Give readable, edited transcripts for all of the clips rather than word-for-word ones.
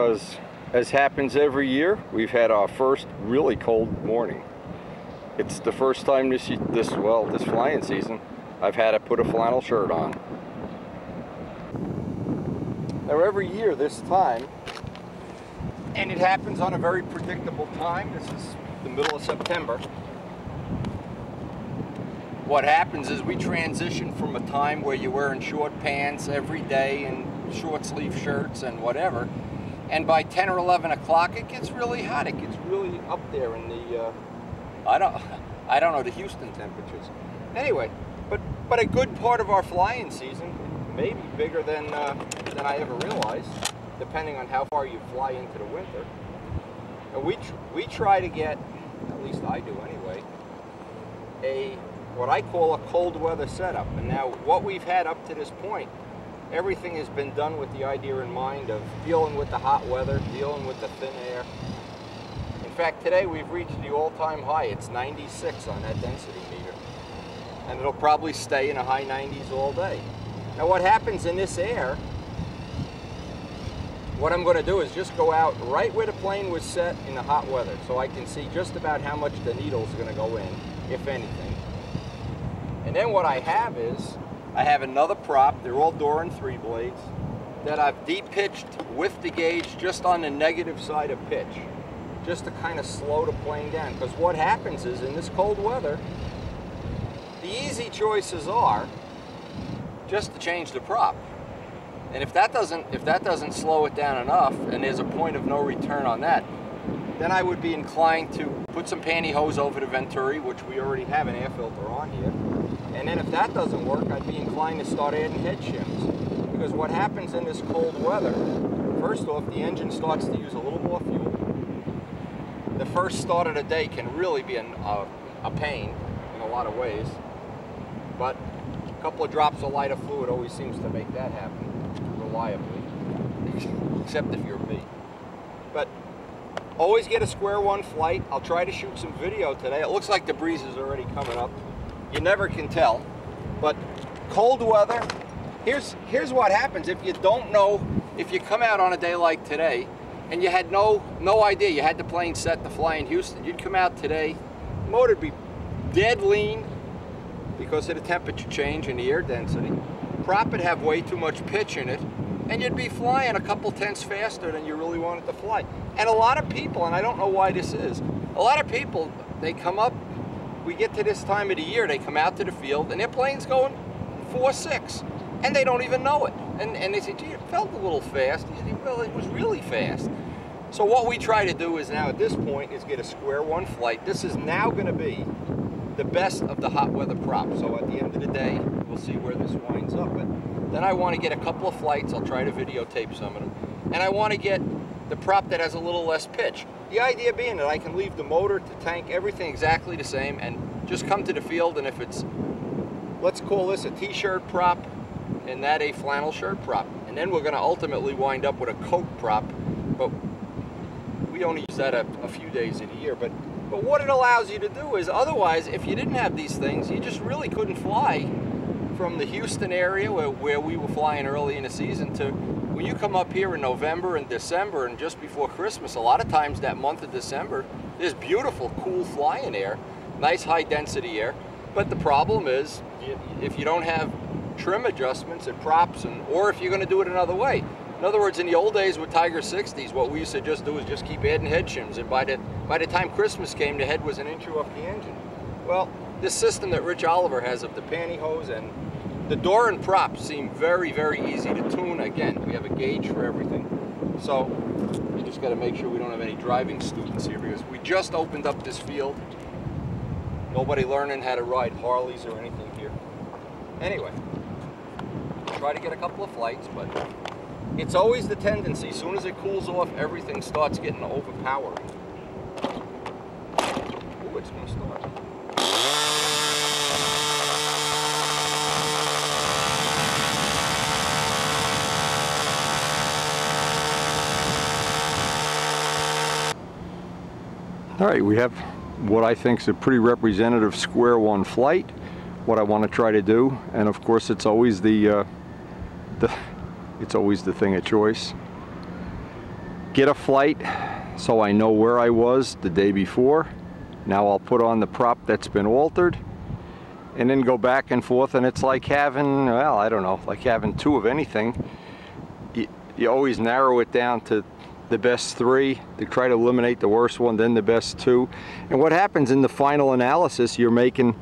because, as happens every year, we've had our first really cold morning. It's the first time this flying season I've had to put a flannel shirt on. Now every year this time, and it happens on a very predictable time, this is the middle of September, what happens is we transition from a time where you're wearing short pants every day and short sleeve shirts and whatever, and by 10 or 11 o'clock it gets really hot. It gets really up there in the I don't know the Houston temperatures. Anyway, but a good part of our flying season, maybe bigger than I ever realized, depending on how far you fly into the winter. And we try to get, at least I do anyway, what I call a cold weather setup. And now what we've had up to this point, everything has been done with the idea in mind of dealing with the hot weather, dealing with the thin air. In fact, today we've reached the all-time high. It's 96 on that density meter. And it'll probably stay in the high 90s all day. Now what happens in this air, what I'm going to do is just go out right where the plane was set in the hot weather, so I can see just about how much the needle's going to go in, if anything. And then what I have is, I have another prop, they're all Doran 3 blades, that I've de-pitched with the gauge just on the negative side of pitch, just to kind of slow the plane down. Because what happens is, in this cold weather, the easy choices are just to change the prop. And if that doesn't slow it down enough, and there's a point of no return on that, then I would be inclined to put some pantyhose over the venturi, which we already have an air filter on here. And then if that doesn't work, I'd be inclined to start adding head shims. Because what happens in this cold weather, first off, the engine starts to use a little more fuel. The first start of the day can really be a pain in a lot of ways. But a couple of drops of lighter fluid always seems to make that happen reliably. Except if you're me. But always get a square one flight. I'll try to shoot some video today. It looks like the breeze is already coming up. You never can tell, but cold weather, here's what happens if you don't know, if you come out on a day like today and you had no idea you had the plane set to fly in Houston. You'd come out today, the motor'd be dead lean because of the temperature change and the air density. Prop would have way too much pitch in it, and you'd be flying a couple tenths faster than you really wanted to fly. And a lot of people, and I don't know why this is, a lot of people, they come up, we get to this time of the year, they come out to the field and their plane's going 4.6 and they don't even know it. And they say, gee, it felt a little fast. You say, well, it was really fast. So what we try to do is now at this point is get a square one flight. This is now going to be the best of the hot weather prop. So at the end of the day, we'll see where this winds up. But then I want to get a couple of flights. I'll try to videotape some of them. And I want to get the prop that has a little less pitch. The idea being that I can leave the motor, the tank, everything exactly the same, and just come to the field, and if it's, let's call this a t-shirt prop and that a flannel shirt prop, and then we're going to ultimately wind up with a coat prop, but we only use that a few days of the year. But what it allows you to do is, otherwise, if you didn't have these things, you just really couldn't fly from the Houston area where we were flying early in the season to when you come up here in November and December and just before Christmas. A lot of times that month of December, there's beautiful, cool flying air, nice high density air. But the problem is, if you don't have trim adjustments and props, or if you're going to do it another way. In other words, in the old days with Tiger 60s, what we used to just do is just keep adding head shims, and by the time Christmas came, the head was an inch off the engine. Well, this system that Rich Oliver has of the pantyhose and the Doran props seem very, very easy to tune. Again, we have a gauge for everything. So we just got to make sure we don't have any driving students here, because we just opened up this field. Nobody learning how to ride Harleys or anything here. Anyway, try to get a couple of flights, but it's always the tendency, as soon as it cools off, everything starts getting overpowering. Ooh, it's going to start. All right, we have what I think is a pretty representative square one flight. What I want to try to do, and of course it's always the thing of choice. get a flight so I know where I was the day before. Now I'll put on the prop that's been altered and then go back and forth, and it's like having, well, I don't know, like having two of anything. You always narrow it down to the best three to try to eliminate the worst one, then the best two. And what happens in the final analysis, you're making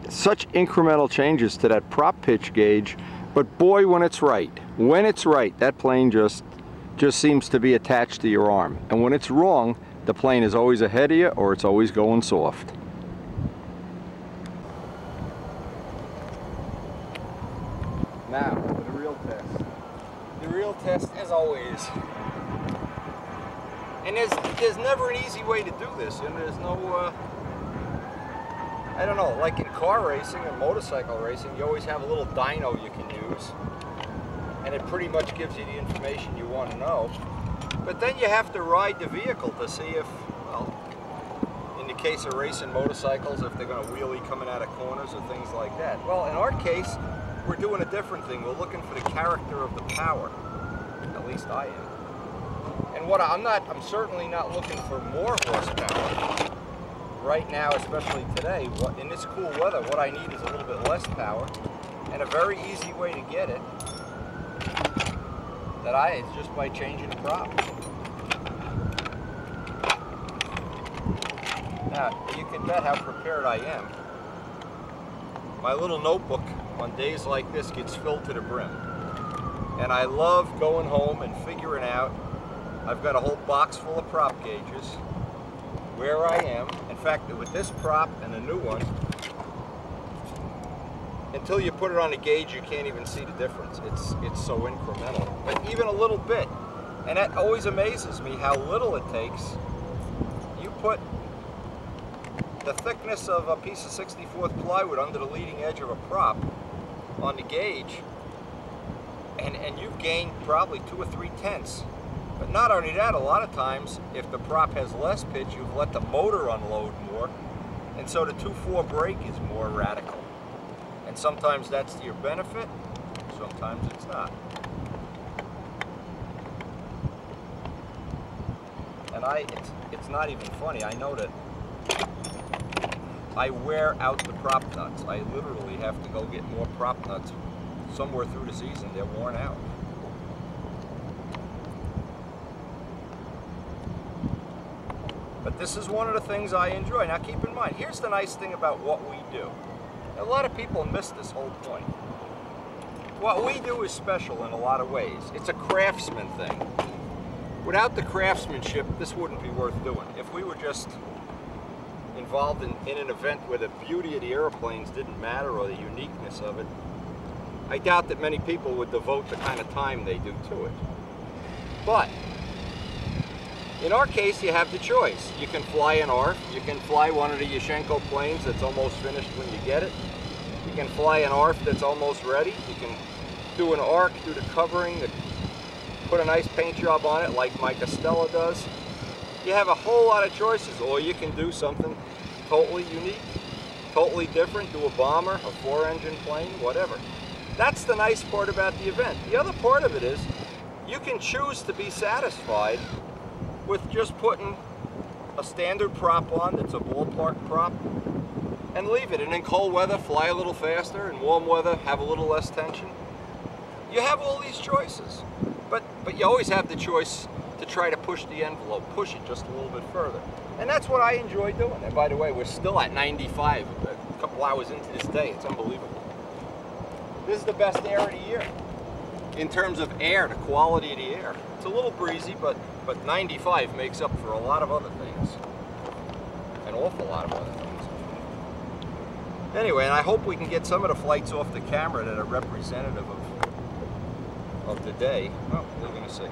such incremental changes to that prop pitch gauge, but boy, when it's right, that plane just seems to be attached to your arm. And when it's wrong, the plane is always ahead of you, or it's always going soft. Now, for the real test. The real test, as always. And there's never an easy way to do this. And there's no, I don't know, like in car racing or motorcycle racing, you always have a little dyno you can use. And it pretty much gives you the information you want to know. But then you have to ride the vehicle to see if, well, in the case of racing motorcycles, if they're going to wheelie coming out of corners or things like that. Well, in our case, we're doing a different thing. We're looking for the character of the power. At least I am. And what I'm certainly not looking for more horsepower. Right now, especially today, in this cool weather, what I need is a little bit less power. And a very easy way to get it, is just by changing the prop. Now, you can bet how prepared I am. My little notebook on days like this gets filled to the brim. And I love going home and figuring out, I've got a whole box full of prop gauges, where I am. In fact, with this prop and a new one, until you put it on a gauge, you can't even see the difference. It's so incremental. But even a little bit, and that always amazes me how little it takes. You put the thickness of a piece of 64th plywood under the leading edge of a prop on the gauge, and you've gained probably 2 or 3 tenths. But not only that, a lot of times, if the prop has less pitch, you've let the motor unload more, and so the 2/4 brake is more radical. And sometimes that's to your benefit, sometimes it's not. And it's not even funny. I know that I wear out the prop nuts. I literally have to go get more prop nuts somewhere through the season. They're worn out. But this is one of the things I enjoy. Now keep in mind, here's the nice thing about what we do. A lot of people miss this whole point. What we do is special in a lot of ways. It's a craftsman thing. Without the craftsmanship, this wouldn't be worth doing. If we were just involved in an event where the beauty of the airplanes didn't matter or the uniqueness of it, I doubt that many people would devote the kind of time they do to it. But in our case, you have the choice. You can fly an ARF, you can fly one of the Yashenko planes that's almost finished when you get it. You can fly an ARF that's almost ready. You can do an arc, do the covering, put a nice paint job on it like my Costella does. You have a whole lot of choices, or you can do something totally unique, totally different, do a bomber, a 4-engine plane, whatever. That's the nice part about the event. The other part of it is you can choose to be satisfied with just putting a standard prop on that's a ballpark prop and leave it. And in cold weather, fly a little faster. In warm weather, have a little less tension. You have all these choices, but you always have the choice to try to push the envelope, push it just a little bit further. And that's what I enjoy doing. And by the way, we're still at 95 a couple hours into this day. It's unbelievable. This is the best air of the year. In terms of air, the quality of the air. It's a little breezy, but 95 makes up for a lot of other things. An awful lot of other things. Anyway, and I hope we can get some of the flights off the camera that are representative of the day. Well, we're going to see.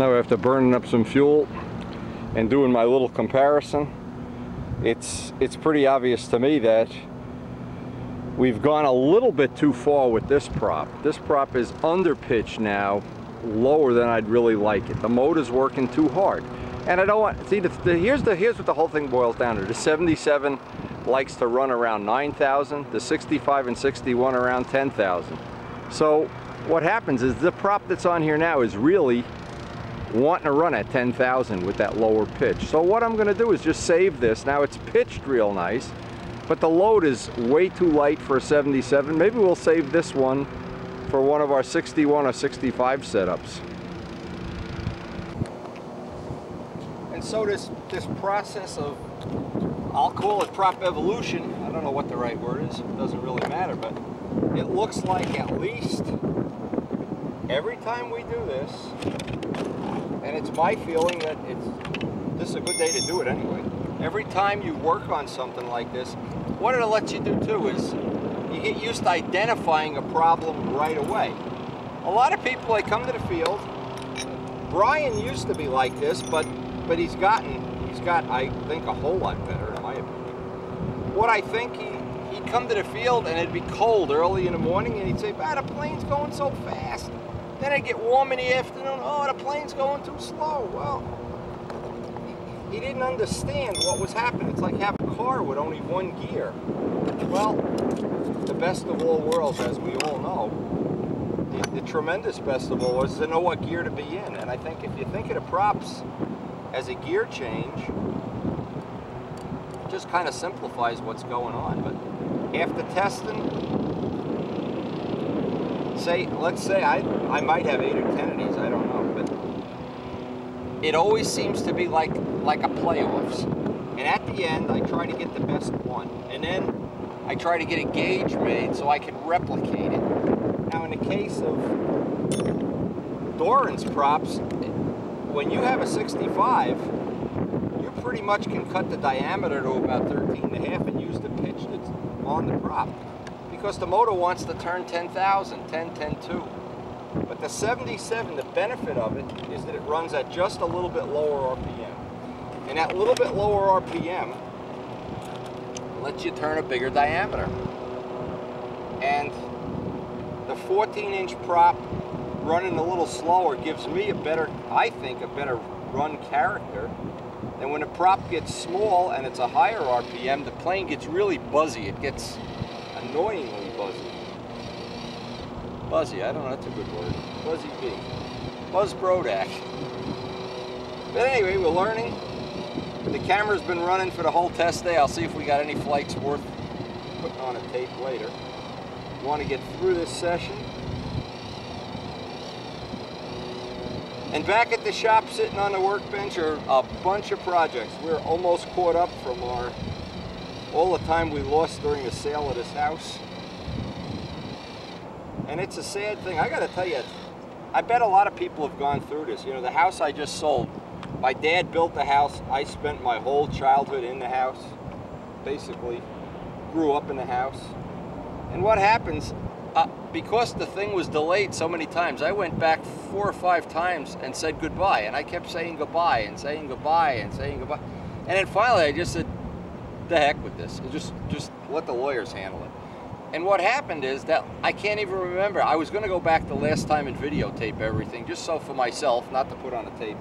Now after burning up some fuel and doing my little comparison, it's pretty obvious to me that we've gone a little bit too far with this prop. This prop is under pitch now, lower than I'd really like it. The motor's working too hard. And I don't want, see, here's what the whole thing boils down to. The 77 likes to run around 9,000, the 65 and 61 around 10,000. So what happens is the prop that's on here now is really wanting to run at 10,000 with that lower pitch. So what I'm gonna do is just save this. Now it's pitched real nice, but the load is way too light for a 77. Maybe we'll save this one for one of our 61 or 65 setups. And so this process of, I'll call it prop evolution. I don't know what the right word is. It doesn't really matter, but it looks like at least every time we do this, and it's my feeling that this is a good day to do it anyway. Every time you work on something like this, what it lets you do too is you get used to identifying a problem right away. A lot of people, they come to the field. Brian used to be like this, but he's got, I think, a whole lot better in my opinion. What I think, he'd come to the field and it'd be cold early in the morning and he'd say, "Ah, the plane's going so fast." Then it'd get warm in the afternoon. "Oh, the plane's going too slow." Well, he didn't understand what was happening. It's like having a car with only one gear. Well, the best of all worlds, as we all know, the tremendous best of all is to know what gear to be in. And I think if you think of the props as a gear change, it just kind of simplifies what's going on. But after testing, let's say I might have 8 or 10 of these, I don't know, but it always seems to be like a playoffs. And at the end, I try to get the best one. And then I try to get a gauge made so I can replicate it. Now in the case of Doran's props, when you have a 65, you pretty much can cut the diameter to about 13.5 and use the pitch that's on the prop. Because the motor wants to turn 10,000, 10, 10.2. But the 77, the benefit of it is that it runs at just a little bit lower RPM. And that little bit lower RPM lets you turn a bigger diameter. And the 14-inch prop running a little slower gives me a better, I think, a better run character. And when the prop gets small and it's a higher RPM, the plane gets really buzzy. It gets annoyingly buzzy. Buzzy, I don't know, that's a good word. Buzzy B. Buzz Brodak. But anyway, we're learning. The camera's been running for the whole test day. I'll see if we got any flights worth putting on a tape later. We want to get through this session. And back at the shop, sitting on the workbench, are a bunch of projects. We're almost caught up from all the time we lost during the sale of this house. And it's a sad thing. I gotta tell you, I bet a lot of people have gone through this. You know, the house I just sold, my dad built the house. I spent my whole childhood in the house. Basically, grew up in the house. And what happens, because the thing was delayed so many times, I went back 4 or 5 times and said goodbye. And I kept saying goodbye and saying goodbye and saying goodbye. And then finally I just said, the heck with this. Just let the lawyers handle it. And what happened is that I can't even remember. I was going to go back the last time and videotape everything, just so for myself, not to put on a tape,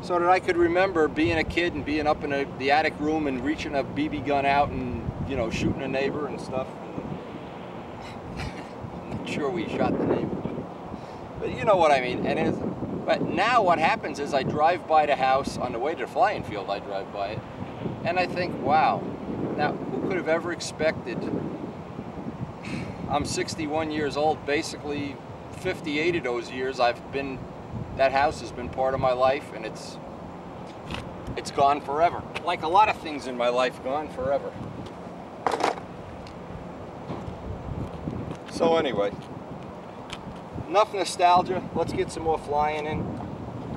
so that I could remember being a kid and being up in the attic room and reaching a BB gun out and, you know, shooting a neighbor and stuff. I'm not sure we shot the neighbor, but you know what I mean. But now what happens is I drive by the house on the way to the flying field. I drive by it, and I think, wow. Now, who could have ever expected? I'm 61 years old. Basically, 58 of those years that house has been part of my life, and it's gone forever. Like a lot of things in my life, gone forever. So anyway, enough nostalgia. Let's get some more flying in.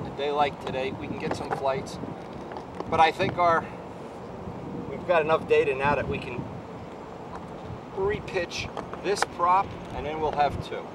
A day like today, we can get some flights. But I think we've got enough data now that we can repitch this prop, and then we'll have 2.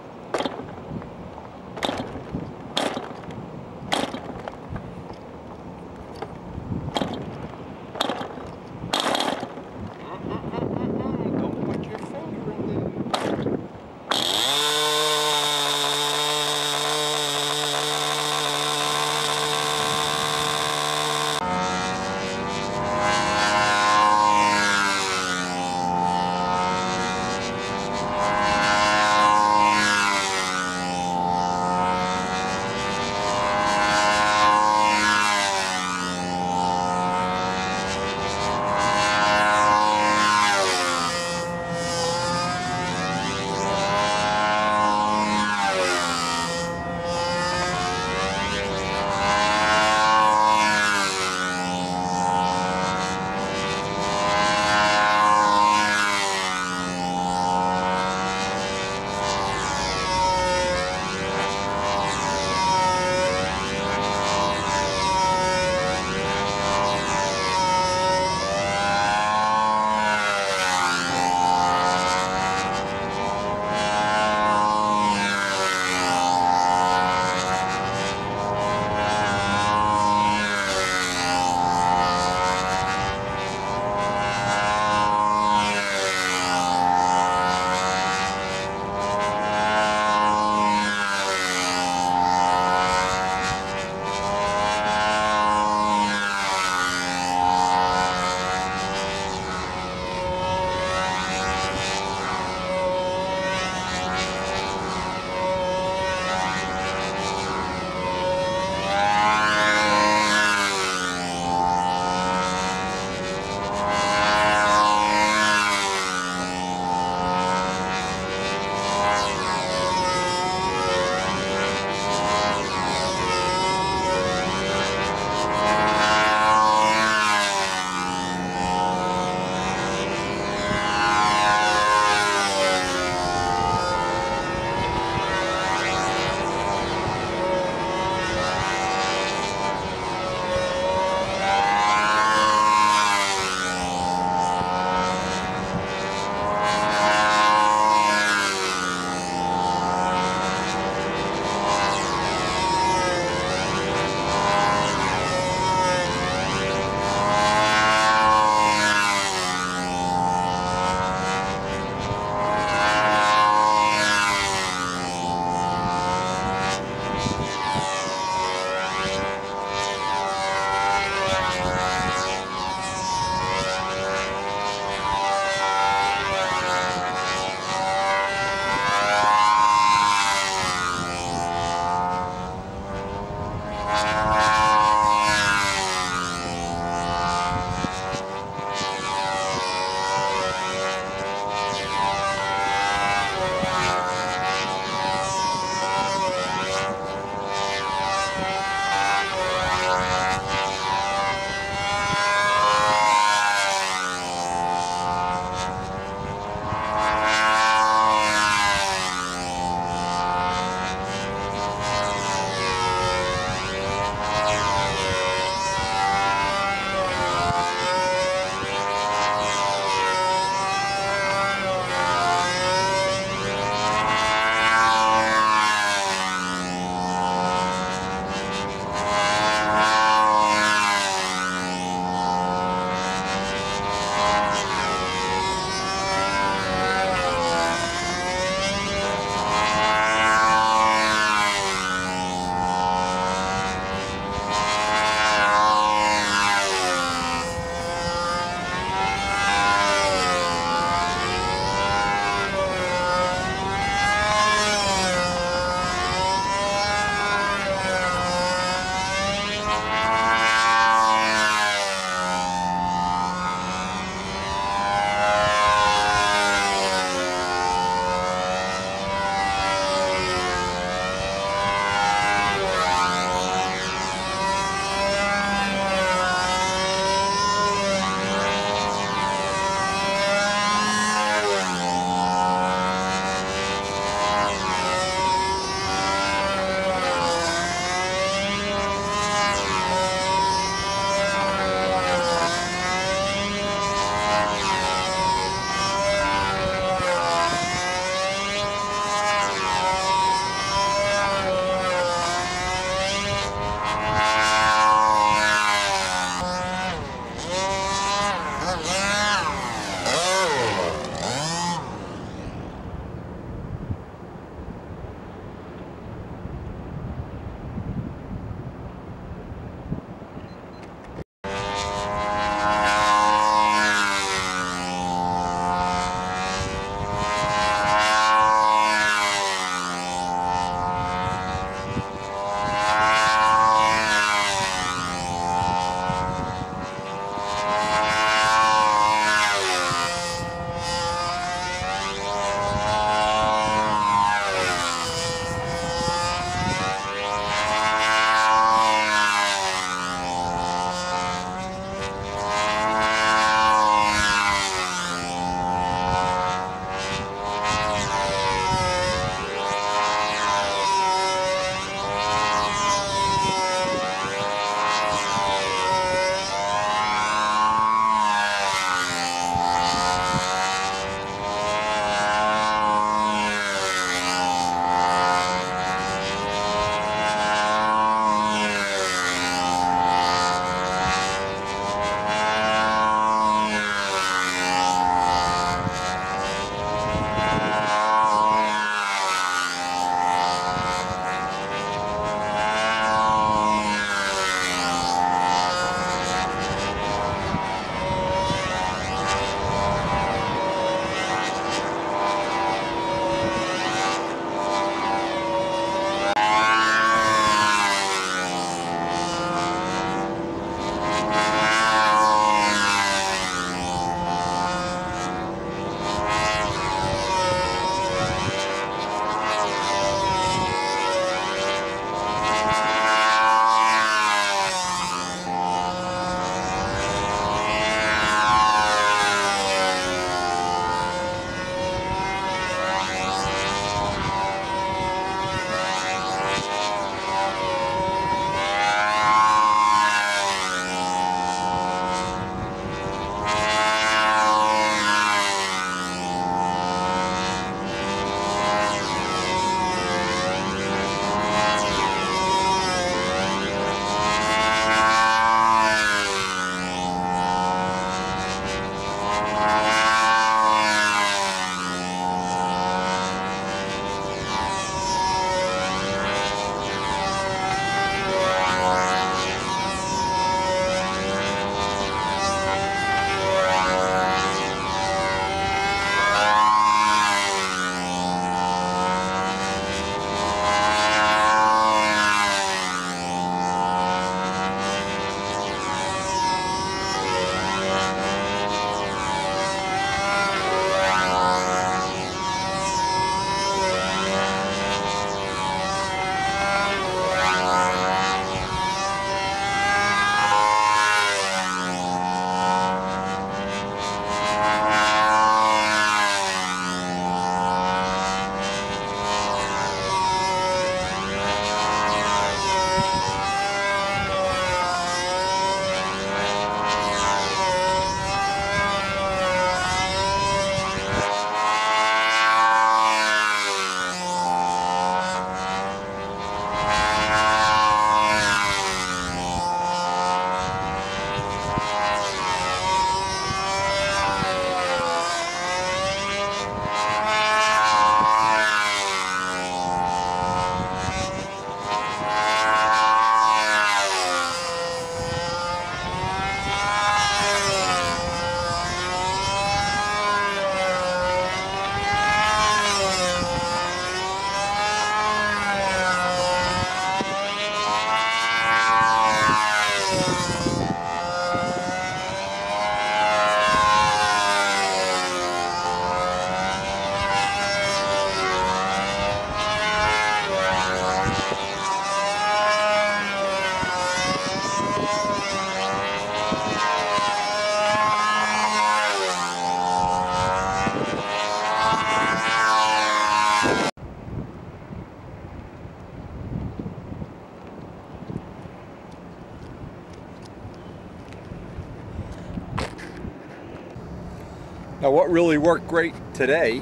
Now what really worked great today,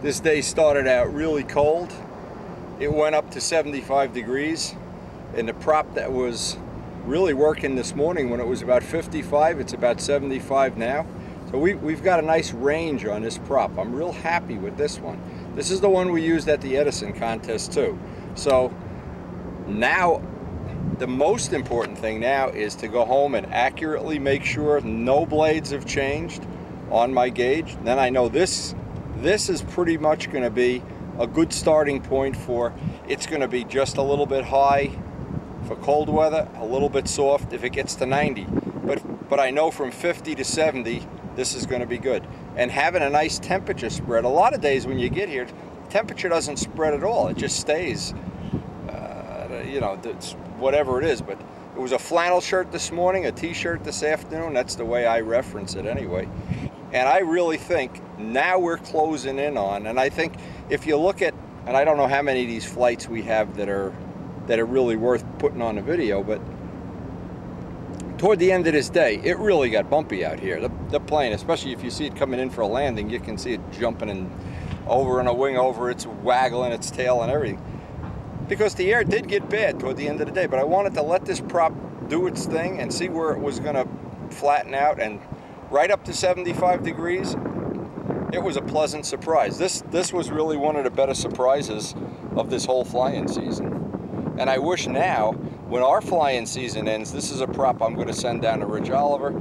this day started out really cold. It went up to 75 degrees, and the prop that was really working this morning when it was about 55, it's about 75 now. So we've got a nice range on this prop. I'm real happy with this one. This is the one we used at the Edison contest too. So now the most important thing now is to go home and accurately make sure no blades have changed on my gauge. Then I know this is pretty much going to be a good starting point for, it's going to be just a little bit high for cold weather, a little bit soft if it gets to 90. But I know from 50 to 70, this is going to be good. And having a nice temperature spread. A lot of days when you get here, temperature doesn't spread at all. It just stays, you know, it's whatever it is. But it was a flannel shirt this morning, a t-shirt this afternoon. That's the way I reference it anyway. And I really think now we're closing in on, and I think if you look at, and I don't know how many of these flights we have that are really worth putting on a video, but toward the end of this day, it really got bumpy out here. The plane, especially if you see it coming in for a landing, you can see it jumping and over in a wing over, it's waggling its tail and everything. Because the air did get bad toward the end of the day, but I wanted to let this prop do its thing and see where it was going to flatten out, and right up to 75 degrees, it was a pleasant surprise. This was really one of the better surprises of this whole flying season. And I wish now, when our flying season ends, this is a prop I'm going to send down to Rich Oliver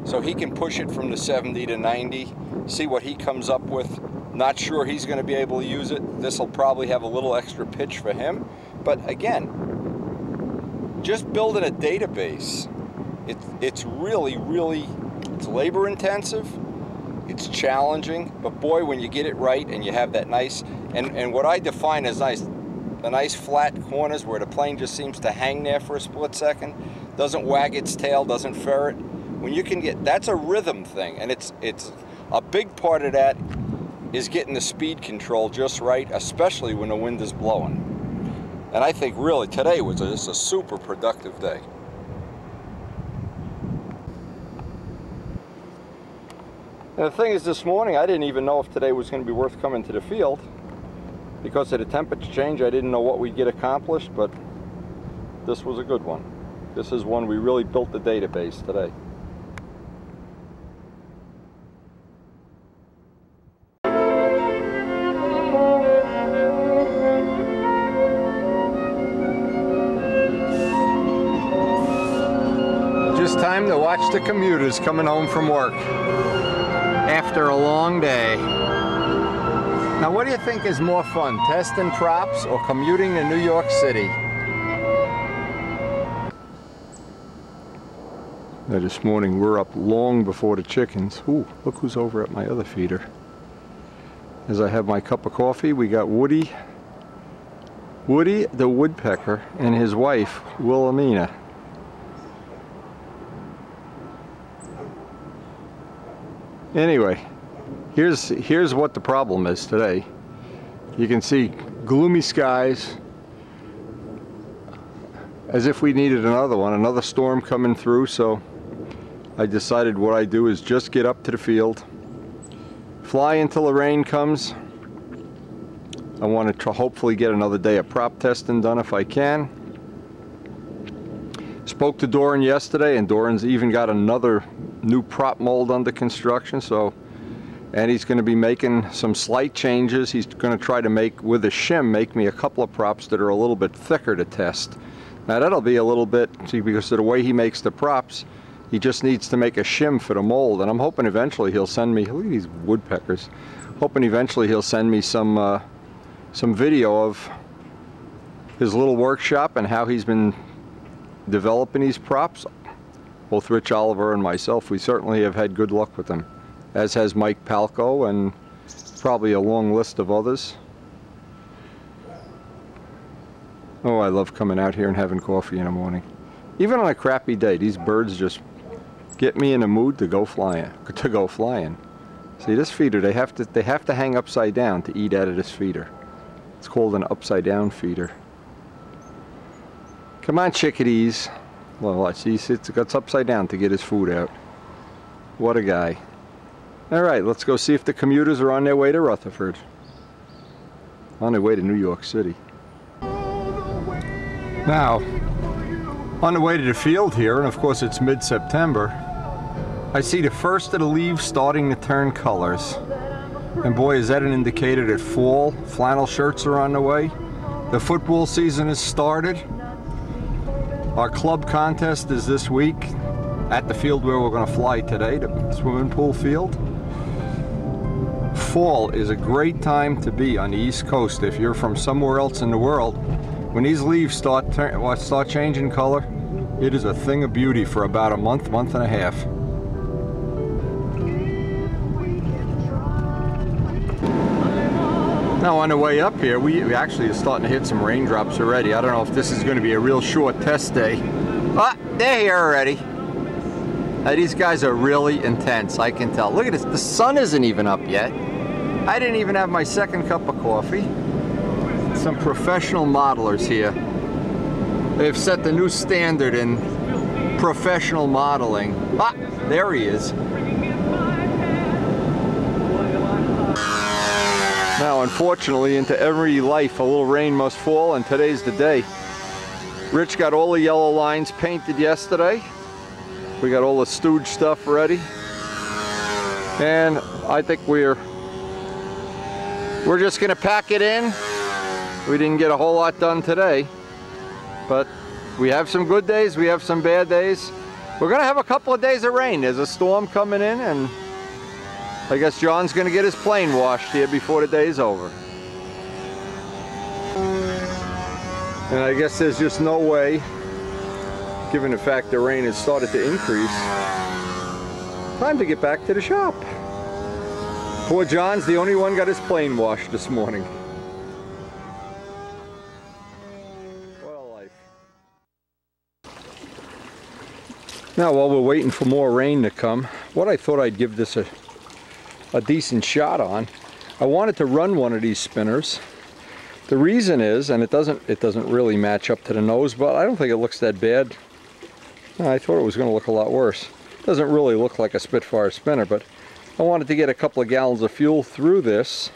so he can push it from the 70 to 90, see what he comes up with. Not sure he's going to be able to use it. This will probably have a little extra pitch for him. But again, just building a database, it's really, it's labor intensive. It's challenging, but boy, when you get it right and you have that nice, and what I define as nice, the nice flat corners where the plane just seems to hang there for a split second, doesn't wag its tail, doesn't ferret. When you can get, that's a rhythm thing, and it's a big part of that is getting the speed control just right, especially when the wind is blowing. And I think really today was just a super productive day. And the thing is, this morning I didn't even know if today was going to be worth coming to the field. Because of the temperature change, I didn't know what we'd get accomplished, but this was a good one. This is one we really built the database today. Just time to watch the commuters coming home from work after a long day. Now, what do you think is more fun, testing props or commuting to New York City? Now, this morning we're up long before the chickens. Ooh, look who's over at my other feeder. As I have my cup of coffee, we got Woody the woodpecker and his wife, Wilhelmina. Anyway, here's what the problem is today. You can see gloomy skies, as if we needed another storm coming through. So I decided what I do is just get up to the field, fly until the rain comes. I want to hopefully get another day of prop testing done if I can. Spoke to Doran yesterday, and Doran's even got another new prop mold under construction. And he's going to be making some slight changes. He's going to try to make, with a shim, make me a couple of props that are a little bit thicker to test. Now that'll be a little bit, see, because of the way he makes the props, he just needs to make a shim for the mold. And I'm hoping eventually he'll send me, look at these woodpeckers, hoping eventually he'll send me some video of his little workshop and how he's been developing these props. Both Rich Oliver and myself, we certainly have had good luck with them, as has Mike Palco and probably a long list of others. Oh, I love coming out here and having coffee in the morning. Even on a crappy day, these birds just get me in a mood to go flying. See, this feeder, they have to hang upside down to eat out of this feeder. It's called an upside down feeder. Come on, chickadees. Well, watch, he sits upside down to get his food out. What a guy. All right, let's go see if the commuters are on their way to Rutherford. On their way to New York City. Now, on the way to the field here, and of course it's mid-September, I see the first of the leaves starting to turn colors. And boy, is that an indicator that fall flannel shirts are on the way. The football season has started. Our club contest is this week at the field where we're going to fly today, the swimming pool field. Fall is a great time to be on the East Coast if you're from somewhere else in the world. When these leaves start changing color, it is a thing of beauty for about a month, month and a half. Now on the way up here, we actually are starting to hit some raindrops already. I don't know if this is going to be a real short test day. Ah, they're here already. Now, these guys are really intense, I can tell. Look at this, the sun isn't even up yet. I didn't even have my second cup of coffee. Some professional modelers here. They've set the new standard in professional modeling. Ah, there he is. Now, unfortunately, into every life, a little rain must fall, and today's the day. Rich got all the yellow lines painted yesterday. We got all the stooge stuff ready. And I think we're just gonna pack it in. We didn't get a whole lot done today, but we have some good days, we have some bad days. We're gonna have a couple of days of rain. There's a storm coming in, and I guess John's gonna get his plane washed here before the day's over. And I guess there's just no way, given the fact the rain has started to increase, time to get back to the shop. Poor John's the only one got his plane washed this morning. What a life. Now, while we're waiting for more rain to come, what I thought I'd give this a decent shot on. I wanted to run one of these spinners. The reason is, and it doesn't really match up to the nose, but I don't think it looks that bad. I thought it was going to look a lot worse. It doesn't really look like a Spitfire spinner, but I wanted to get a couple of gallons of fuel through this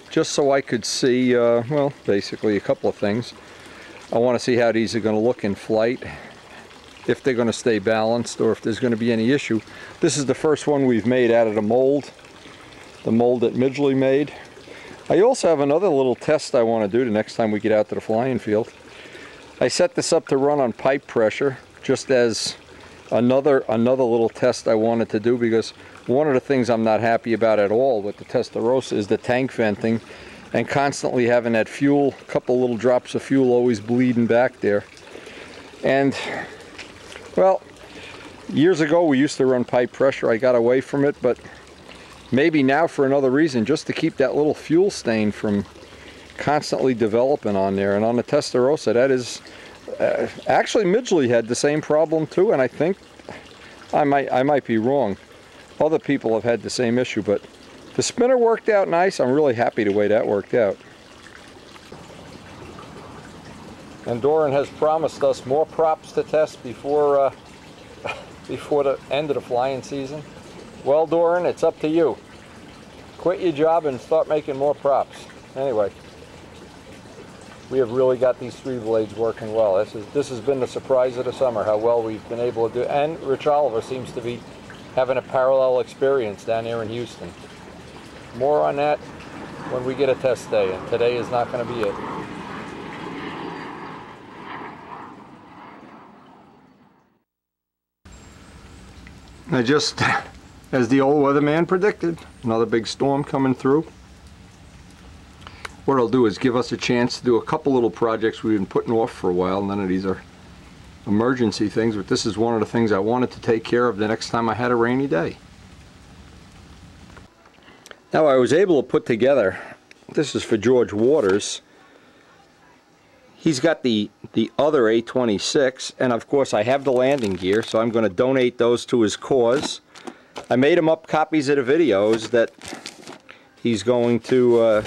just so I could see, well, basically a couple of things. I want to see how these are going to look in flight, if they're going to stay balanced, or if there's going to be any issue. This is the first one we've made out of the mold that Midgley made. I also have another little test I want to do the next time we get out to the flying field. I set this up to run on pipe pressure, just as another little test I wanted to do, because one of the things I'm not happy about at all with the Testarossa is the tank venting and constantly having that fuel, a couple little drops of fuel always bleeding back there. And, well, years ago we used to run pipe pressure. I got away from it, but maybe now for another reason, just to keep that little fuel stain from constantly developing on there. And on the Testarossa, that is actually Midgley had the same problem too, and I think I might be wrong. Other people have had the same issue, but the spinner worked out nice. I'm really happy the way that worked out. And Doran has promised us more props to test before the end of the flying season. Well, Doran, it's up to you. Quit your job and start making more props. Anyway, we have really got these three blades working well. This has been the surprise of the summer, how well we've been able to do. And Rich Oliver seems to be having a parallel experience down here in Houston. More on that when we get a test day, and today is not going to be it. I just, as the old weatherman predicted, another big storm coming through. What I'll do is give us a chance to do a couple little projects we've been putting off for a while. None of these are emergency things, but this is one of the things I wanted to take care of the next time I had a rainy day. Now, I was able to put together, this is for George Waters. He's got the other A26, and of course I have the landing gear, so I'm going to donate those to his cause. I made him up copies of the videos that he's going to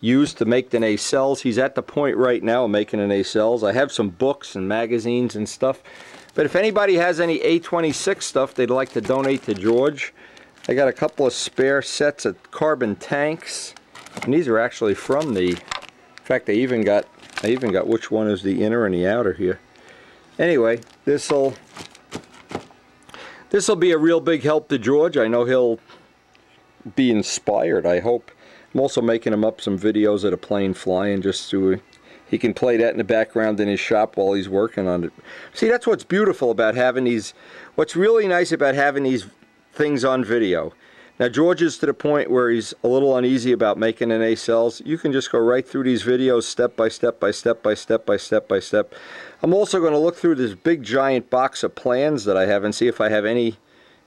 use to make the nacelles. He's at the point right now of making the nacelles. I have some books and magazines and stuff, but if anybody has any A26 stuff they'd like to donate to George, I got a couple of spare sets of carbon tanks, and these are actually from the, in fact I even got which one is the inner and the outer here. Anyway, this'll be a real big help to George. I know he'll be inspired, I hope. I'm also making him up some videos of the plane flying just so he can play that in the background in his shop while he's working on it. See, that's what's beautiful about having these, what's really nice about having these things on video. Now George is to the point where he's a little uneasy about making the nacelles. You can just go right through these videos step by step by step by step by step by step. I'm also going to look through this big giant box of plans that I have and see if I have any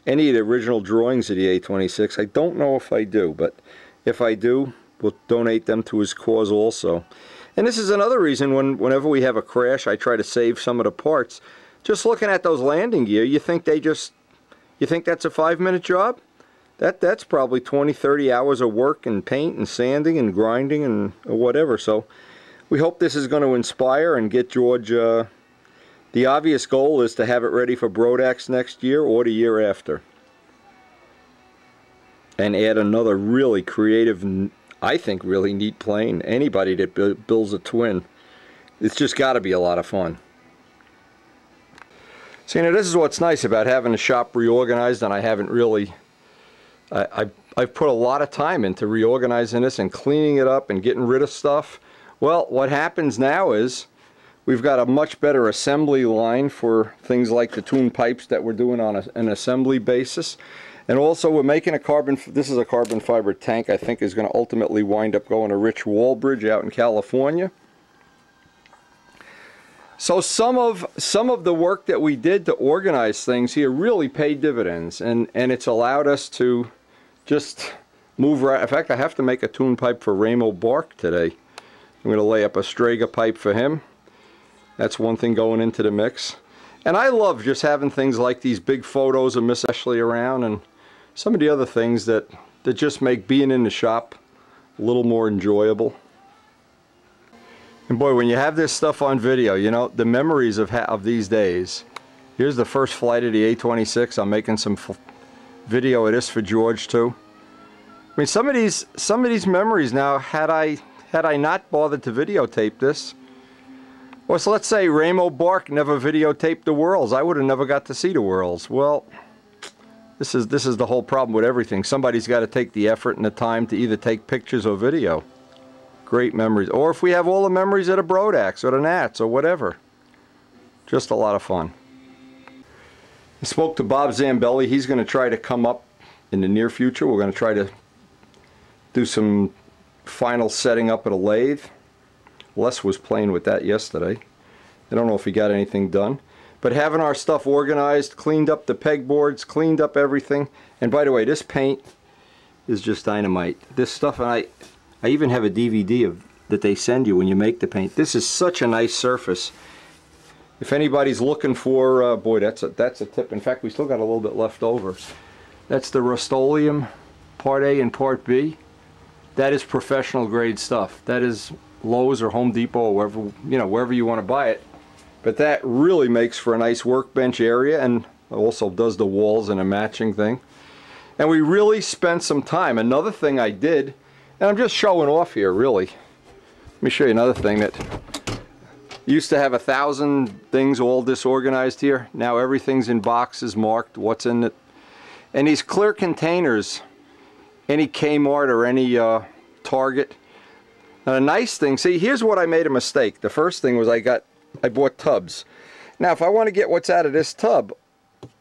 of the original drawings of the A26. I don't know if I do, but if I do, we'll donate them to his cause also. And this is another reason whenever we have a crash, I try to save some of the parts. Just looking at those landing gear, you think that's a 5-minute job? That's probably 20-30 hours of work and paint and sanding and grinding and whatever. So we hope this is going to inspire and get George. The obvious goal is to have it ready for Brodax next year or the year after. And add another really creative, I think really neat plane. Anybody that builds a twin, it's just got to be a lot of fun. So, you know, this is what's nice about having the shop reorganized, and I haven't really, I've put a lot of time into reorganizing this and cleaning it up and getting rid of stuff. Well, what happens now is we've got a much better assembly line for things like the tune pipes that we're doing on an assembly basis. And also we're making this is a carbon fiber tank I think is going to ultimately wind up going to Rich Wallbridge out in California. So some of the work that we did to organize things here really paid dividends, and it's allowed us to just move right. In fact, I have to make a tune pipe for Ramo Bark today. I'm going to lay up a Strega pipe for him. That's one thing going into the mix. And I love just having things like these big photos of Miss Ashley around and some of the other things that just make being in the shop a little more enjoyable. And boy, when you have this stuff on video, you know, the memories of these days. Here's the first flight of the A26. I'm making some video of this for George too. I mean, some of these memories now, had I not bothered to videotape this, or so let's say Ramo Bark never videotaped the Whirls, I would have never got to see the Whirls. Well, this is the whole problem with everything. Somebody's got to take the effort and the time to either take pictures or video. Great memories. Or if we have all the memories of the Brodax or the Nats or whatever. Just a lot of fun. I spoke to Bob Zambelli. He's going to try to come up in the near future. We're going to try to do some final setting up at a lathe. Les was playing with that yesterday. I don't know if he got anything done. But having our stuff organized, cleaned up the pegboards, cleaned up everything. And by the way, this paint is just dynamite. This stuff, and I even have a DVD that they send you when you make the paint. This is such a nice surface. If anybody's looking for, boy, that's a tip. In fact, we still got a little bit left over. That's the Rust-Oleum Part A and Part B. That is professional grade stuff. That is Lowe's or Home Depot or wherever, you know, wherever you want to buy it. But that really makes for a nice workbench area, and also does the walls in a matching thing. And we really spent some time. Another thing I did, and I'm just showing off here really. Let me show you another thing that used to have 1,000 things all disorganized here. Now everything's in boxes marked what's in it. And these clear containers, any Kmart or any Target. Now the nice thing, see, here's what I made a mistake. The first thing was I bought tubs. Now if I want to get what's out of this tub,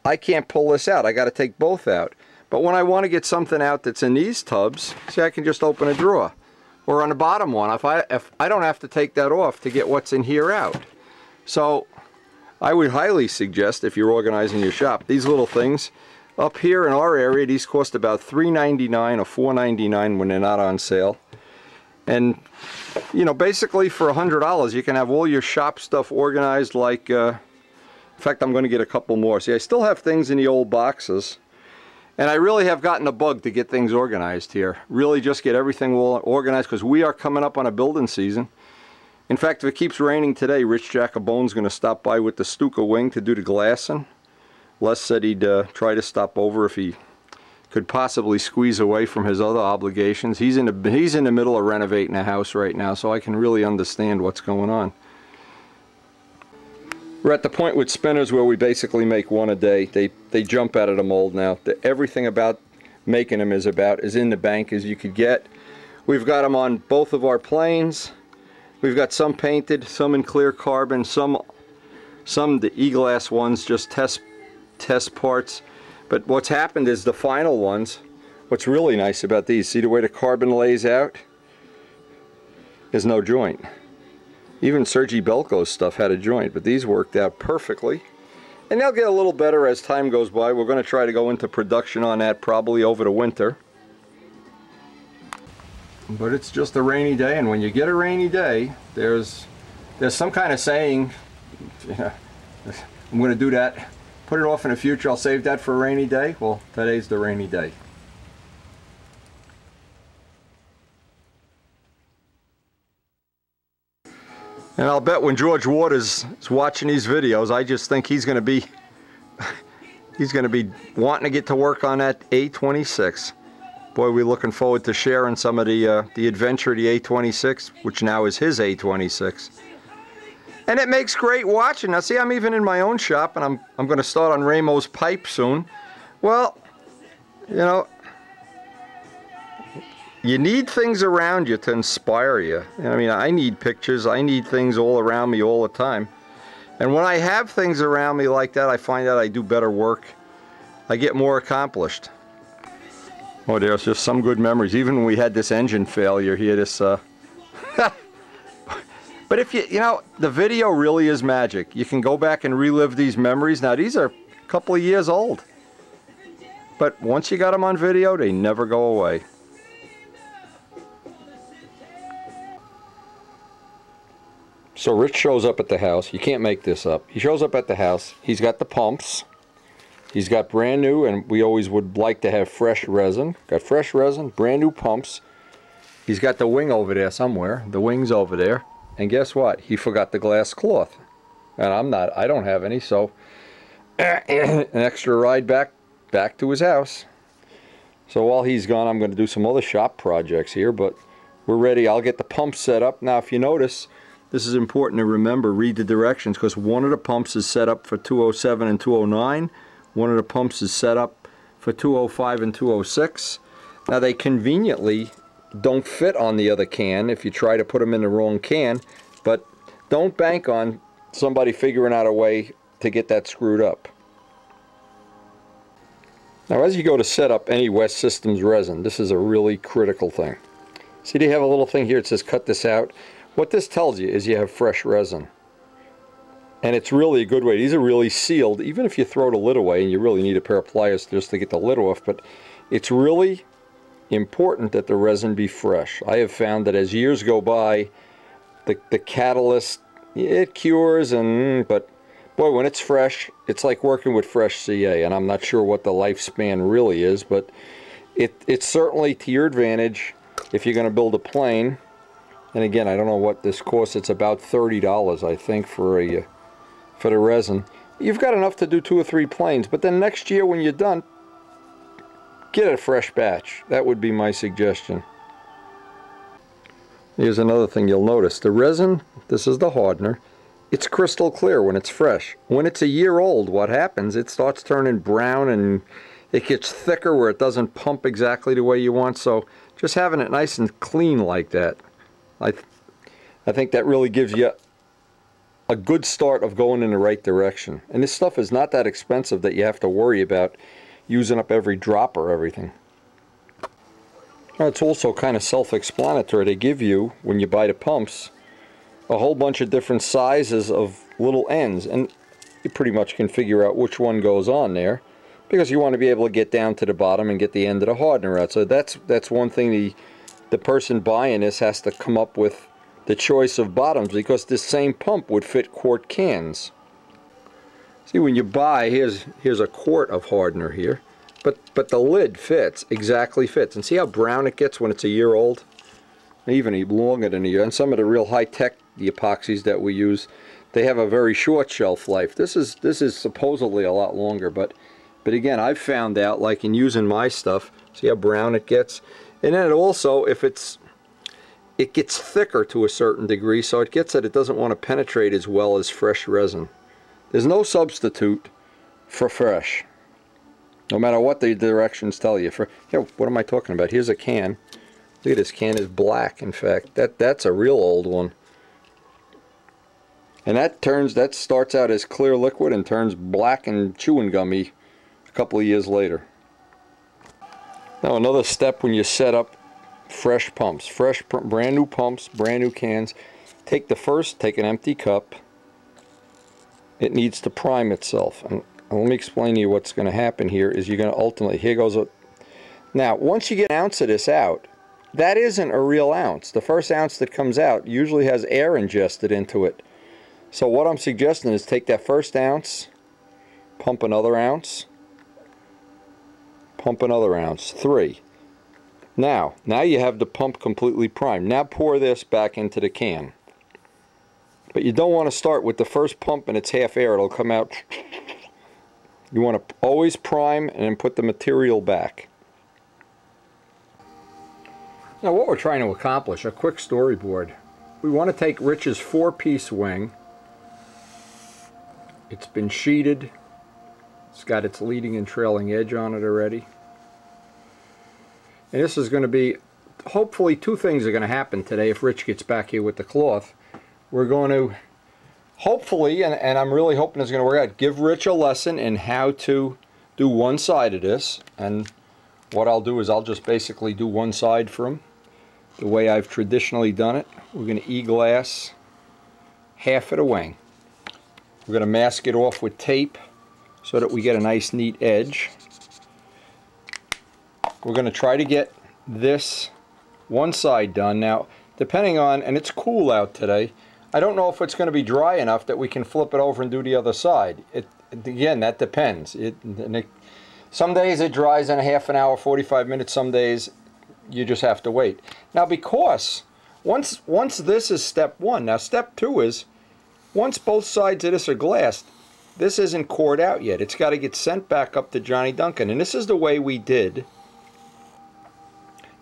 I can't pull this out. I got to take both out. But when I want to get something out that's in these tubs, see, I can just open a drawer. Or on the bottom one, if I don't have to take that off to get what's in here out. So I would highly suggest, if you're organizing your shop, these little things up here in our area, these cost about $3.99 or $4.99 when they're not on sale. And you know, basically for $100 you can have all your shop stuff organized like, in fact I'm going to get a couple more. See, I still have things in the old boxes, and I really have gotten a bug to get things organized here. Really just get everything all organized, because we are coming up on a building season. In fact, if it keeps raining today, Rich Jacobone's going to stop by with the Stuka wing to do the glassing. Les said he'd try to stop over if he could possibly squeeze away from his other obligations. He's in the middle of renovating a house right now, so I can really understand what's going on. We're at the point with spinners where we basically make one a day. They jump out of the mold now. Everything about making them is in the bank as you could get. We've got them on both of our planes. We've got some painted, some in clear carbon, some the e-glass ones, just test parts. But what's happened is the final ones, what's really nice about these, see the way the carbon lays out? There's no joint. Even Sergi Belko's stuff had a joint, but these worked out perfectly. And they'll get a little better as time goes by. We're going to try to go into production on that probably over the winter. But it's just a rainy day, and when you get a rainy day, there's some kind of saying, I'm going to do that. Put it off in the future, I'll save that for a rainy day. Well, today's the rainy day. And I'll bet when George Waters is watching these videos, I just think he's going to be wanting to get to work on that A26. Boy, we're looking forward to sharing some of the adventure of the A26, which now is his A26. And it makes great watching. Now see, I'm even in my own shop, and I'm going to start on Ramo's pipe soon. Well, you know, you need things around you to inspire you. I mean, I need pictures. I need things all around me all the time. And when I have things around me like that, I find out I do better work. I get more accomplished. Oh, there's just some good memories. Even when we had this engine failure here, this but if you know, the video really is magic. You can go back and relive these memories. Now, these are a couple of years old. But once you got them on video, they never go away. So Rich shows up at the house. You can't make this up. He shows up at the house. He's got the pumps. He's got brand new, and we always would like to have fresh resin. Got fresh resin, brand new pumps. He's got the wing over there somewhere. The wing's over there. And guess what? He forgot the glass cloth. And I don't have any, so an extra ride back to his house. So while he's gone, I'm going to do some other shop projects here, but we're ready. I'll get the pump set up. Now, if you notice, this is important to remember, read the directions, because one of the pumps is set up for 207 and 209. One of the pumps is set up for 205 and 206. Now, they conveniently don't fit on the other can if you try to put them in the wrong can, but don't bank on somebody figuring out a way to get that screwed up. Now, as you go to set up any West Systems resin, this is a really critical thing. See, they have a little thing here that says cut this out. What this tells you is you have fresh resin. And it's really a good way. These are really sealed, even if you throw the lid away, and you really need a pair of pliers just to get the lid off, but it's really important that the resin be fresh. I have found that as years go by, the catalyst, it cures, but boy, when it's fresh, it's like working with fresh CA, and I'm not sure what the lifespan really is, but it's certainly to your advantage if you're going to build a plane. And again, I don't know what this costs. It's about $30, I think, for the resin. You've got enough to do 2 or 3 planes, but then next year when you're done, get a fresh batch. That would be my suggestion. Here's another thing you'll notice. The resin, this is the hardener, it's crystal clear when it's fresh. When it's a year old, what happens? It starts turning brown and it gets thicker where it doesn't pump exactly the way you want. So just having it nice and clean like that, I think that really gives you a good start of going in the right direction. And this stuff is not that expensive that you have to worry about using up every drop or everything. Now, it's also kind of self-explanatory. They give you, when you buy the pumps, a whole bunch of different sizes of little ends, and you pretty much can figure out which one goes on there, because you want to be able to get down to the bottom and get the end of the hardener out. So that's one thing the person buying this has to come up with, the choice of bottoms, because this same pump would fit quart cans. See, when you buy, here's a quart of hardener here, but the lid exactly fits. And see how brown it gets when it's a year old? Even longer than a year. And some of the real high-tech, the epoxies that we use, they have a very short shelf life. This is supposedly a lot longer, but But again, I've found out, like in using my stuff, see how brown it gets? And then it also, if it gets thicker to a certain degree, so it gets that it doesn't want to penetrate as well as fresh resin. There's no substitute for fresh, no matter what the directions tell you. Here, what am I talking about? Here's a can. Look at this can, is black. In fact, that's a real old one. And that starts out as clear liquid and turns black and chewing gummy a couple of years later. Now another step when you set up fresh pumps, brand new pumps, brand new cans. Take an empty cup. It needs to prime itself. And let me explain to you what's going to happen here. Is you're going to ultimately, here goes a, now once you get an ounce of this out, that isn't a real ounce. The first ounce that comes out usually has air ingested into it. So what I'm suggesting is take that first ounce, pump another ounce, pump another ounce, 3. Now you have the pump completely primed. Now pour this back into the can. But you don't want to start with the first pump and it's half air. It'll come out. You want to always prime and then put the material back. Now what we're trying to accomplish, a quick storyboard. We want to take Rich's 4-piece wing. It's been sheeted. It's got its leading and trailing edge on it already. And this is going to be, hopefully 2 things are going to happen today if Rich gets back here with the cloth. We're going to, hopefully, and I'm really hoping it's going to work out, give Rich a lesson in how to do one side of this. And what I'll do is I'll just basically do one side for him, the way I've traditionally done it. We're going to e-glass half of the wing. We're going to mask it off with tape so that we get a nice neat edge. We're going to try to get this one side done. Now, depending on, and it's cool out today, I don't know if it's going to be dry enough that we can flip it over and do the other side. Again, that depends. Some days it dries in a half an hour, 45 minutes. Some days you just have to wait. Now, because once this is step 1, now step 2 is, once both sides of this are glassed, this isn't cored out yet. It's got to get sent back up to Johnny Duncan. And this is the way we did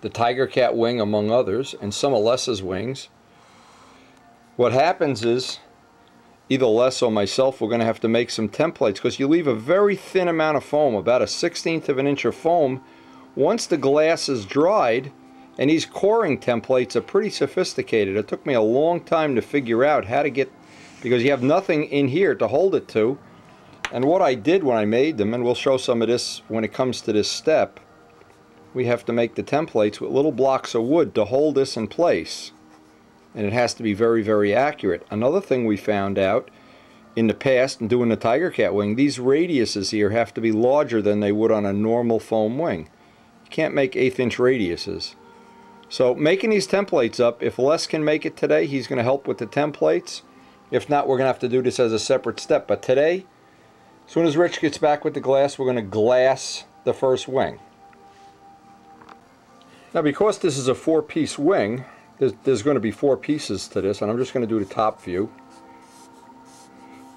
the Tiger Cat wing, among others, and some of Les's wings. What happens is, either Les or myself, we're going to have to make some templates, because you leave a very thin amount of foam, about a 1/16 of an inch of foam. Once the glass is dried, and these coring templates are pretty sophisticated. It took me a long time to figure out how to get, because you have nothing in here to hold it to. And what I did when I made them, and we'll show some of this when it comes to this step, we have to make the templates with little blocks of wood to hold this in place. And it has to be very, very accurate. Another thing we found out in the past in doing the Tiger Cat wing, these radiuses here have to be larger than they would on a normal foam wing. You can't make 1/8 inch radiuses. So making these templates up, if Les can make it today, he's going to help with the templates. If not, we're going to have to do this as a separate step. But today, as soon as Rich gets back with the glass, we're going to glass the first wing. Now, because this is a 4-piece wing, there's going to be 4 pieces to this, and I'm just going to do the top view.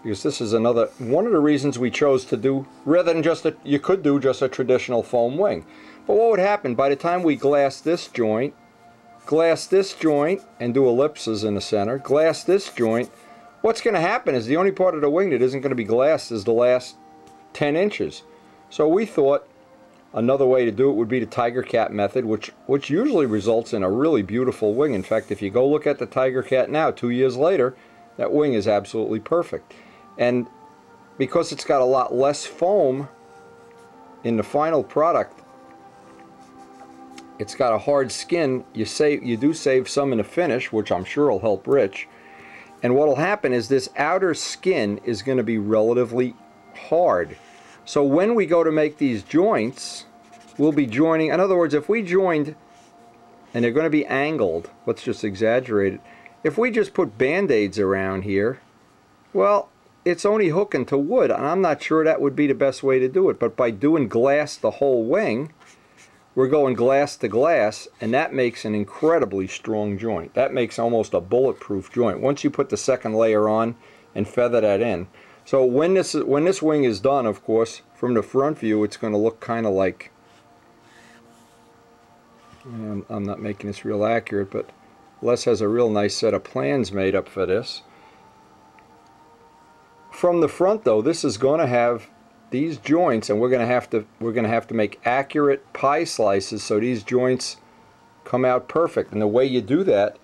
Because this is one of the reasons we chose to do, rather than just you could do just a traditional foam wing. But what would happen, by the time we glass this joint, and do ellipses in the center, glass this joint, what's going to happen is the only part of the wing that isn't going to be glassed is the last 10 inches. So we thought another way to do it would be the Tiger Cat method, which usually results in a really beautiful wing. In fact, if you go look at the Tiger Cat now, 2 years later, that wing is absolutely perfect. And because it's got a lot less foam in the final product, it's got a hard skin. You do save some in the finish, which I'm sure will help Rich. And what will happen is this outer skin is going to be relatively hard. So when we go to make these joints, we'll be joining, in other words, if we joined, and they're going to be angled, let's just exaggerate it, if we just put band-aids around here, well, it's only hooking to wood, and I'm not sure that would be the best way to do it. But by doing glass the whole wing, we're going glass to glass, and that makes an incredibly strong joint. That makes almost a bulletproof joint once you put the second layer on and feather that in. So when this wing is done, of course, from the front view, it's going to look kind of like, I'm not making this real accurate, but Les has a real nice set of plans made up for this. From the front, though, this is going to have these joints, and we're going to have to make accurate pie slices so these joints come out perfect. And the way you do that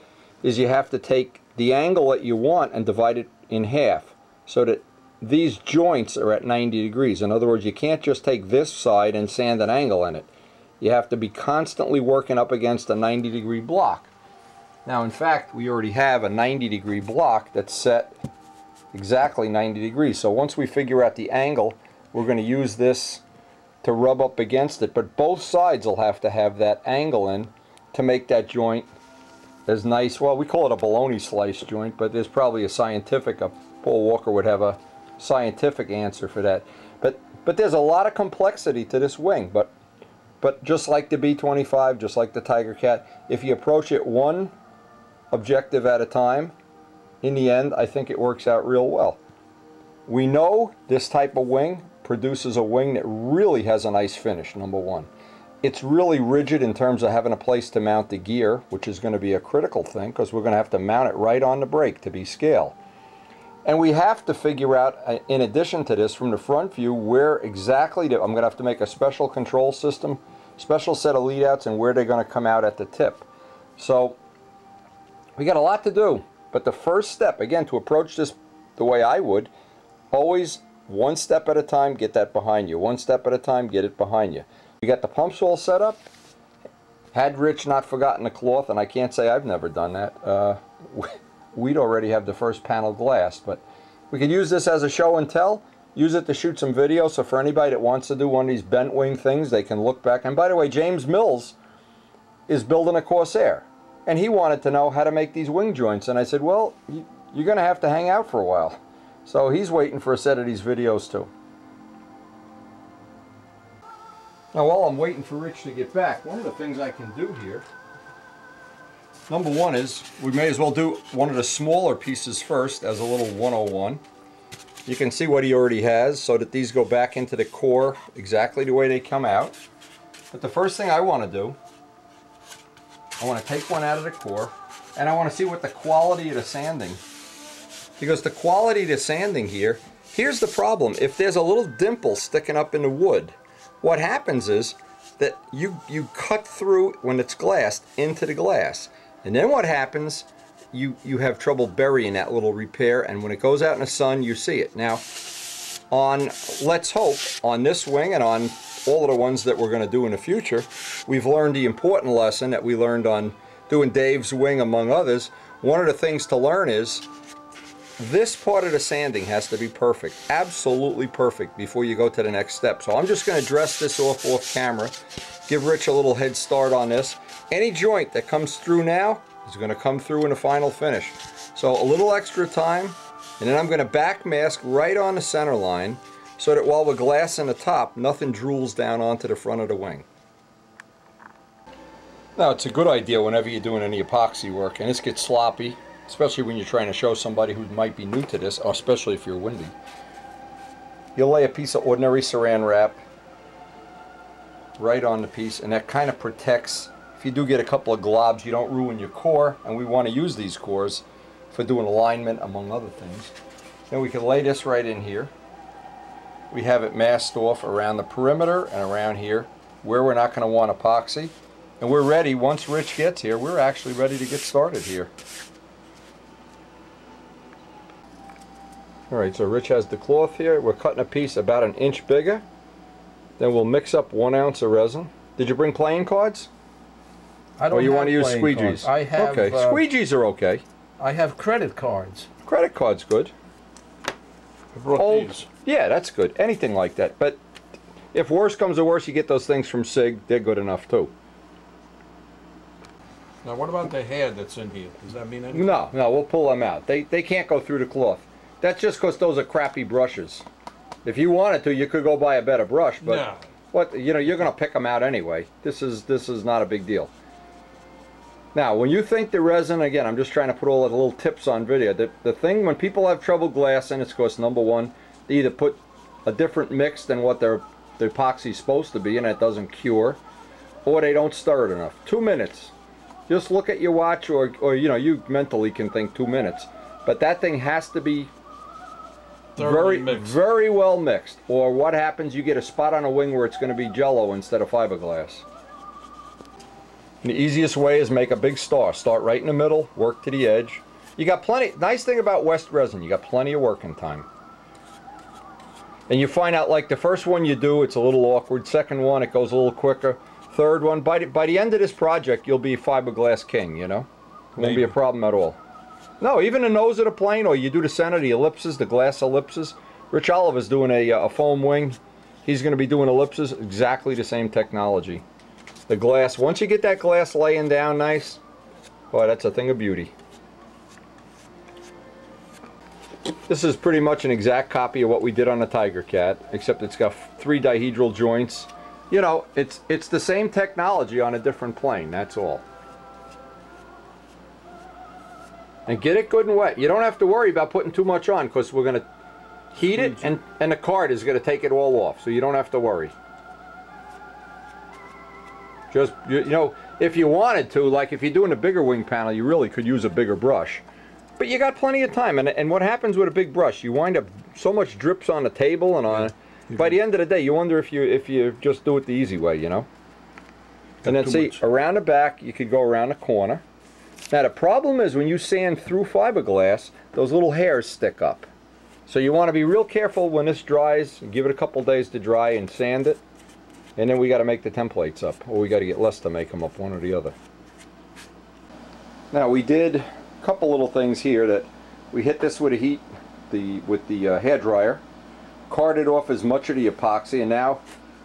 is you have to take the angle that you want and divide it in half so that these joints are at 90 degrees. In other words, you can't just take this side and sand an angle in it. You have to be constantly working up against a 90-degree block. Now, in fact, we already have a 90-degree block that's set exactly 90 degrees. So once we figure out the angle, we're going to use this to rub up against it. But both sides will have to have that angle in to make that joint as nice. Well, we call it a bologna slice joint, but there's probably a scientific, Paul Walker would have a scientific answer for that. But there's a lot of complexity to this wing. But just like the B-25, just like the Tiger Cat, if you approach it one objective at a time, in the end, I think it works out real well. We know this type of wing produces a wing that really has a nice finish, number one. It's really rigid in terms of having a place to mount the gear, which is going to be a critical thing because we're going to have to mount it right on the brake to be scale. And we have to figure out, in addition to this, from the front view, where exactly, I'm going to have to make a special control system, special set of lead outs, and where they're going to come out at the tip. So we got a lot to do. But the first step, again, to approach this the way I would, always one step at a time, get that behind you. One step at a time, get it behind you. We got the pumps all set up. Had Rich not forgotten the cloth, and I can't say I've never done that, we'd already have the first panel glass. But we could use this as a show and tell, use it to shoot some video, so for anybody that wants to do one of these bent wing things, they can look back. And by the way, James Mills is building a Corsair, and he wanted to know how to make these wing joints. And I said, well, you're going to have to hang out for a while. So he's waiting for a set of these videos too. Now, while I'm waiting for Rich to get back, one of the things I can do here, number one is, we may as well do one of the smaller pieces first as a little 101. You can see what he already has so that these go back into the core exactly the way they come out. But the first thing I want to do, I want to take one out of the core, and I want to see what the quality of the sanding, because the quality of the sanding here, here's the problem. If there's a little dimple sticking up in the wood, what happens is that you cut through, when it's glassed, into the glass. And then what happens, you have trouble burying that little repair, and when it goes out in the sun, you see it. Now, on, let's hope, on this wing and on all of the ones that we're going to do in the future, we've learned the important lesson that we learned on doing Dave's wing, among others. One of the things to learn is this part of the sanding has to be perfect, absolutely perfect, before you go to the next step. So I'm just going to dress this off camera, give Rich a little head start on this. Any joint that comes through now is going to come through in the final finish. So a little extra time, and then I'm going to back mask right on the center line so that while we're glassing the top, nothing drools down onto the front of the wing. Now, it's a good idea whenever you're doing any epoxy work, and this gets sloppy, especially when you're trying to show somebody who might be new to this, or especially if you're windy. You'll lay a piece of ordinary saran wrap right on the piece, and that kind of protects. If you do get a couple of globs, you don't ruin your core, and we want to use these cores for doing alignment, among other things. Then we can lay this right in here. We have it masked off around the perimeter and around here where we're not going to want epoxy. And we're ready, once Rich gets here, we're actually ready to get started here. Alright, so Rich has the cloth here. We're cutting a piece about an inch bigger. Then we'll mix up 1 ounce of resin. Did you bring playing cards? I don't or you have want to use playing squeegees? cards. I have, okay, squeegees are okay. I have credit cards. Credit cards good. Old, yeah, that's good. Anything like that. But if worse comes to worse, you get those things from SIG. They're good enough too. Now, what about the hair that's in here? Does that mean anything? No, we'll pull them out. They can't go through the cloth. That's just because those are crappy brushes. If you wanted to, you could go buy a better brush, but no. What, you know, you're going to pick them out anyway. This is not a big deal. Now, when you think the resin, again, I'm just trying to put all the little tips on video. The thing, when people have trouble glassing, it's because, number one, either put a different mix than what the epoxy's supposed to be, and it doesn't cure, or they don't stir it enough. 2 minutes. Just look at your watch, or you know, you mentally can think 2 minutes, but that thing has to be very well mixed, or what happens, you get a spot on a wing where it's going to be jello instead of fiberglass. And the easiest way is make a big star. Start right in the middle, work to the edge. You got plenty. Nice thing about West resin, you got plenty of working time. And you find out, like the first one you do, it's a little awkward. Second one, it goes a little quicker. Third one, by the end of this project, you'll be fiberglass king, you know? It won't be a problem at all. No, even the nose of the plane, or you do the center, the ellipses, the glass ellipses. Rich Oliver's doing a foam wing. He's going to be doing ellipses, exactly the same technology. The glass, once you get that glass laying down nice, boy, that's a thing of beauty. This is pretty much an exact copy of what we did on the Tiger Cat, except it's got 3 dihedral joints. You know, it's the same technology on a different plane, that's all. And get it good and wet. You don't have to worry about putting too much on, because we're going to heat it, and the card is going to take it all off, so you don't have to worry. Just, you know, if you wanted to, like if you're doing a bigger wing panel, you really could use a bigger brush. But you got plenty of time, and what happens with a big brush, you wind up, so much drips on the table and on, by the end of the day, you wonder if you just do it the easy way, you know? And then see, around the back, you could go around the corner. Now the problem is when you sand through fiberglass, those little hairs stick up. So you want to be real careful when this dries, give it a couple days to dry and sand it. And then we got to make the templates up, or we got to get less to make them up, one or the other. Now we did a couple little things here that we hit this with a heat, with the hair dryer, carded off as much of the epoxy, and now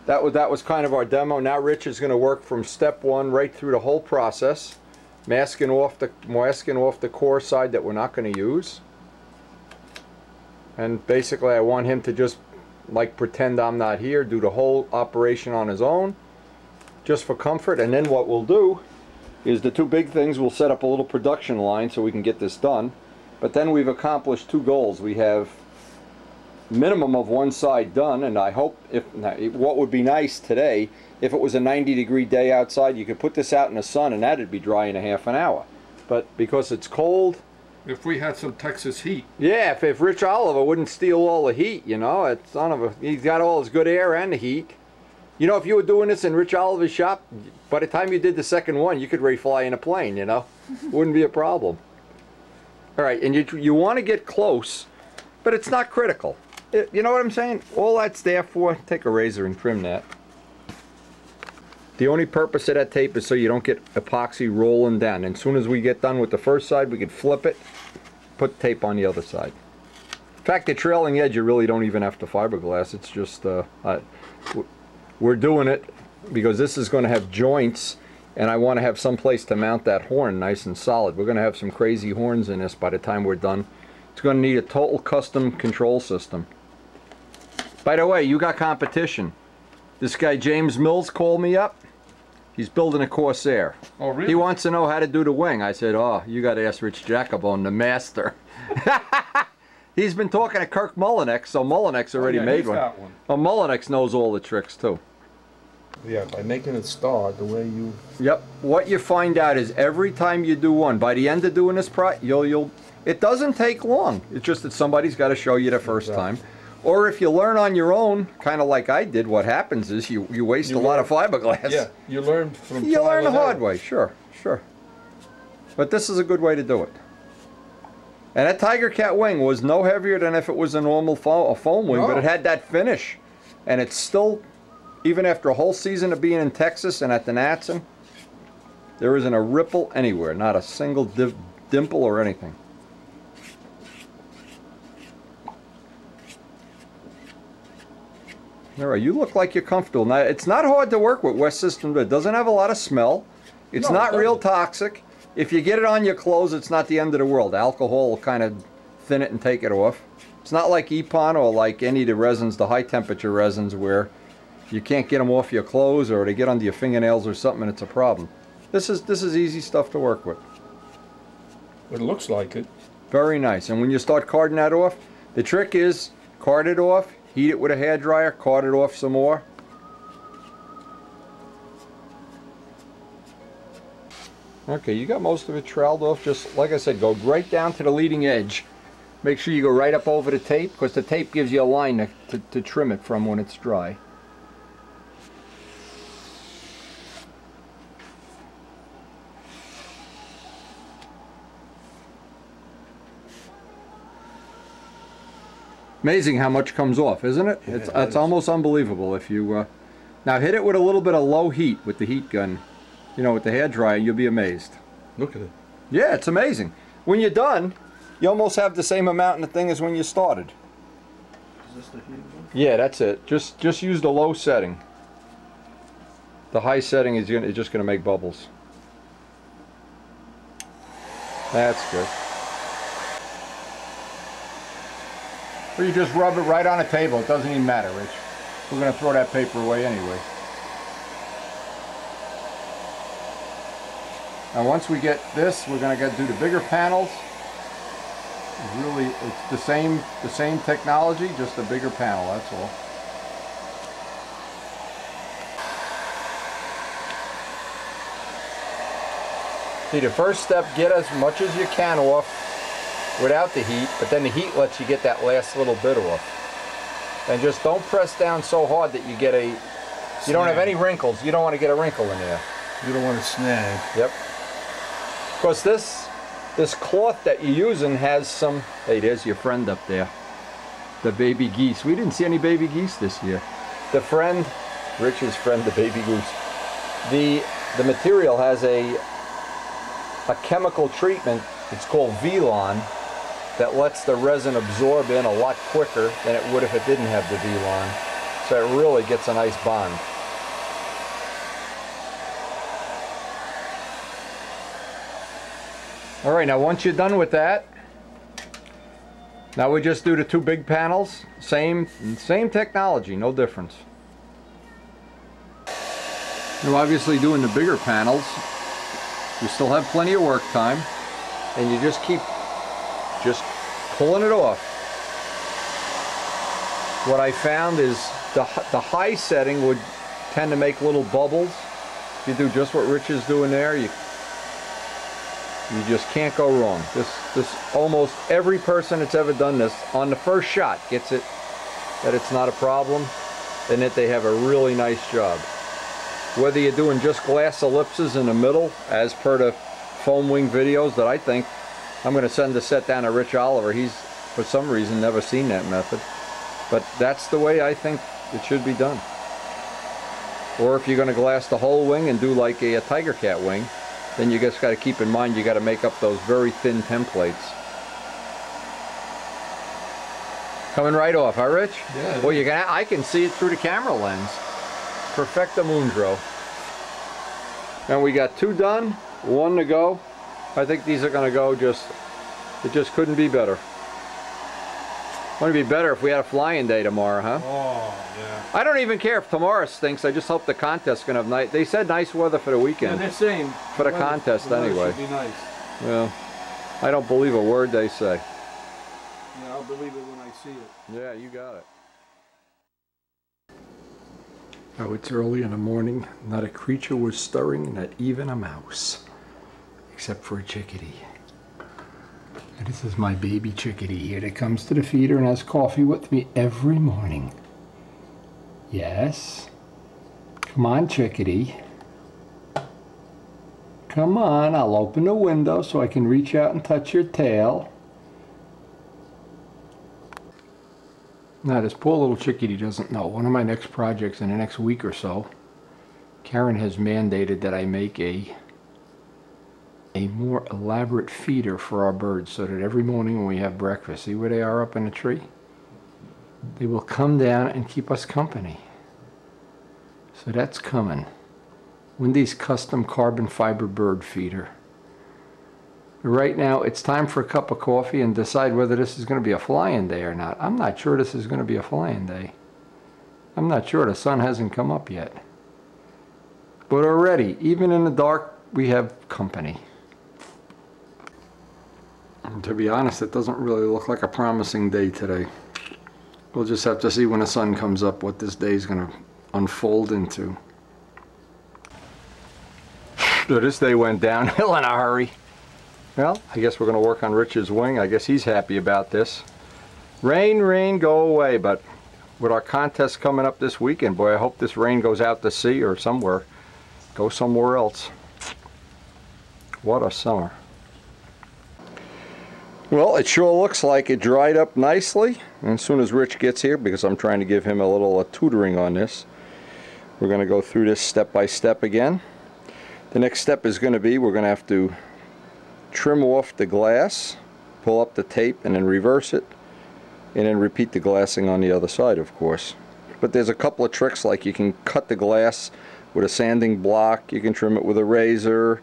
that was kind of our demo. Now Rich is going to work from step 1 right through the whole process, masking off the core side that we're not going to use. And basically I want him to just like pretend I'm not here, do the whole operation on his own, just for comfort. And then what we'll do is the 2 big things, we'll set up a little production line so we can get this done. But then we've accomplished 2 goals. We have minimum of 1 side done, and I hope, what would be nice today, if it was a 90-degree day outside, you could put this out in the sun and that'd be dry in a half an hour. But because it's cold, if we had some Texas heat. Yeah, if Rich Oliver wouldn't steal all the heat, you know, he's got all his good air and the heat. You know, if you were doing this in Rich Oliver's shop, by the time you did the second one, you could refly in a plane, you know. Wouldn't be a problem. All right, and you want to get close, but it's not critical. You know what I'm saying? All that's there for, take a razor and trim that. The only purpose of that tape is so you don't get epoxy rolling down. And as soon as we get done with the first side, we can flip it, put tape on the other side. In fact, the trailing edge, you really don't even have to fiberglass. It's just, we're doing it because this is going to have joints, and I want to have some place to mount that horn nice and solid. We're going to have some crazy horns in this by the time we're done. It's going to need a total custom control system. By the way, you got competition. This guy James Mills called me up. He's building a Corsair. Oh, really? He wants to know how to do the wing. I said, oh, you got to ask Rich Jacobone, the master. He's been talking to Kirk Mullinex, so Mullinex already made one. Got one. Oh, Mullinex knows all the tricks too. Yeah, by making it star the way you... Yep. What you find out is every time you do one, by the end of doing this it doesn't take long. It's just that somebody's got to show you the first time. Or if you learn on your own, kind of like I did, what happens is you waste a lot of fiberglass. Yeah, you learn from You learn the hard way, sure. But this is a good way to do it. And that Tiger Cat wing was no heavier than if it was a normal foam wing, but it had that finish. And it's still, even after a whole season of being in Texas and at the Natson, there isn't a ripple anywhere, not a single dimple or anything. All right, you look like you're comfortable. Now, it's not hard to work with West System, but it doesn't have a lot of smell. It's not real toxic. If you get it on your clothes, it's not the end of the world. Alcohol will kind of thin it and take it off. It's not like Epon or like any of the resins, the high temperature resins, where you can't get them off your clothes or they get under your fingernails or something and it's a problem. This is easy stuff to work with. It looks like it. Very nice. And when you start carding that off, the trick is cart it off, heat it with a hairdryer, cart it off some more. Okay, you got most of it troweled off. Just like I said, go right down to the leading edge. Make sure you go right up over the tape, because the tape gives you a line to trim it from when it's dry. Amazing how much comes off, isn't it? Yeah, it's almost unbelievable. If you now hit it with a little bit of low heat with the heat gun, you know, with the hairdryer, you'll be amazed. Look at it. Yeah, it's amazing. When you're done, you almost have the same amount in the thing as when you started. Is this the heating one? Yeah, that's it. Just use the low setting. The high setting is just gonna make bubbles. That's good. Or you just rub it right on a table. It doesn't even matter, Rich. We're gonna throw that paper away anyway. Now once we get this, we're gonna do the bigger panels. Really, it's the same technology, just a bigger panel, that's all. See, the first step, get as much as you can off without the heat, but then the heat lets you get that last little bit off. And just don't press down so hard that you get you don't have any wrinkles. You don't want to get a wrinkle in there. You don't want to snag. Yep. Because this cloth that you're using has some, hey, there's your friend up there, the baby geese. We didn't see any baby geese this year. The friend, Rich's friend, the baby goose. The material has a chemical treatment, it's called Velon, that lets the resin absorb in a lot quicker than it would if it didn't have the Velon. So it really gets a nice bond. Alright, now once you're done with that, now we just do the two big panels. Same technology, no difference. Now obviously doing the bigger panels, you still have plenty of work time, and you just keep pulling it off. What I found is the high setting would tend to make little bubbles. If you do just what Rich is doing there, you just can't go wrong. This almost every person that's ever done this on the first shot gets it that it's not a problem, and that they have a really nice job. Whether you're doing just glass ellipses in the middle, as per the foam wing videos that I think, I'm going to send the set down to Rich Oliver. He's, for some reason, never seen that method. But that's the way I think it should be done. Or if you're going to glass the whole wing and do like a Tiger Cat wing, then you just got to keep in mind you got to make up those very thin templates. Coming right off, huh, Rich? Yeah. Well, I can see it through the camera lens. Perfecta Mundro. And we got two done, one to go. I think these are going to go it just couldn't be better. Wouldn't it be better if we had a flying day tomorrow, huh? Oh, yeah. I don't even care if tomorrow stinks. I just hope the contest's going to have nice. They said nice weather for the weekend. Yeah, they're saying for the contest anyway. Should be nice. Well, I don't believe a word they say. Yeah, I'll believe it when I see it. Yeah, you got it. Oh, it's early in the morning. Not a creature was stirring, not even a mouse. Except for a chickadee. And this is my baby chickadee here that comes to the feeder and has coffee with me every morning. Yes. Come on, chickadee. Come on, I'll open the window so I can reach out and touch your tail. Now, this poor little chickadee doesn't know. One of my next projects in the next week or so, Karen has mandated that I make a more elaborate feeder for our birds so that every morning when we have breakfast, see where they are up in the tree? They will come down and keep us company. So that's coming. Wendy's custom carbon fiber bird feeder. Right now, it's time for a cup of coffee and decide whether this is going to be a flying day or not. I'm not sure this is going to be a flying day. I'm not sure. The sun hasn't come up yet. But already, even in the dark, we have company. And to be honest, it doesn't really look like a promising day today. We'll just have to see when the sun comes up what this day is going to unfold into. So this day went downhill in a hurry. Well, I guess we're going to work on Richard's wing. I guess he's happy about this. Rain, rain, go away. But with our contest coming up this weekend, boy, I hope this rain goes out to sea or somewhere. Go somewhere else. What a summer. Well, it sure looks like it dried up nicely. And as soon as Rich gets here, because I'm trying to give him a little tutoring on this, we're going to go through this step by step again. The next step is going to be, we're going to have to trim off the glass, pull up the tape, and then reverse it, and then repeat the glassing on the other side, of course. But there's a couple of tricks, like you can cut the glass with a sanding block, you can trim it with a razor.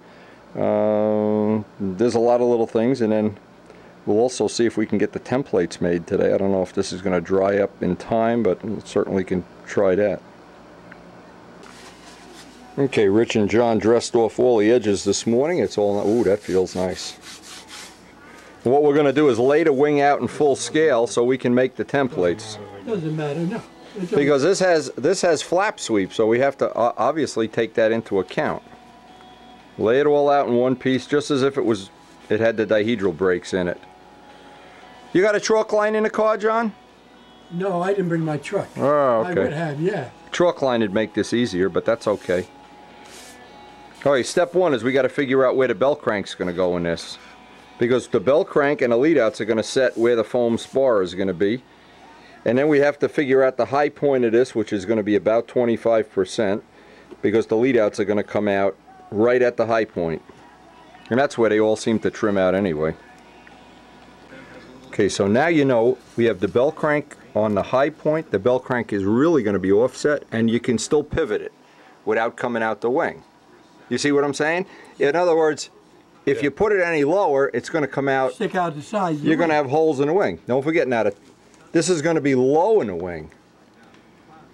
There's a lot of little things, and then we'll also see if we can get the templates made today. I don't know if this is going to dry up in time, but we certainly can try that. Okay, Rich and John dressed off all the edges this morning. It's all, ooh, that feels nice. What we're going to do is lay the wing out in full scale so we can make the templates. Doesn't matter, no. Because this has flap sweep, so we have to obviously take that into account. Lay it all out in one piece, just as if it had the dihedral brakes in it. You got a chalk line in the car, John? No, I didn't bring my truck. Oh, okay. I would have, yeah. Chalk line would make this easier, but that's okay. Alright, step one is we got to figure out where the bell crank's going to go in this. Because the bell crank and the lead outs are going to set where the foam spar is going to be. And then we have to figure out the high point of this, which is going to be about 25%, because the lead outs are going to come out right at the high point. And that's where they all seem to trim out anyway. Okay, so now you know we have the bell crank on the high point. The bell crank is really going to be offset, and you can still pivot it without coming out the wing. You see what I'm saying? In other words, if you put it any lower, it's going to come out. Stick out the sides. You're going to have holes in the wing. Don't forget now that this is going to be low in the wing.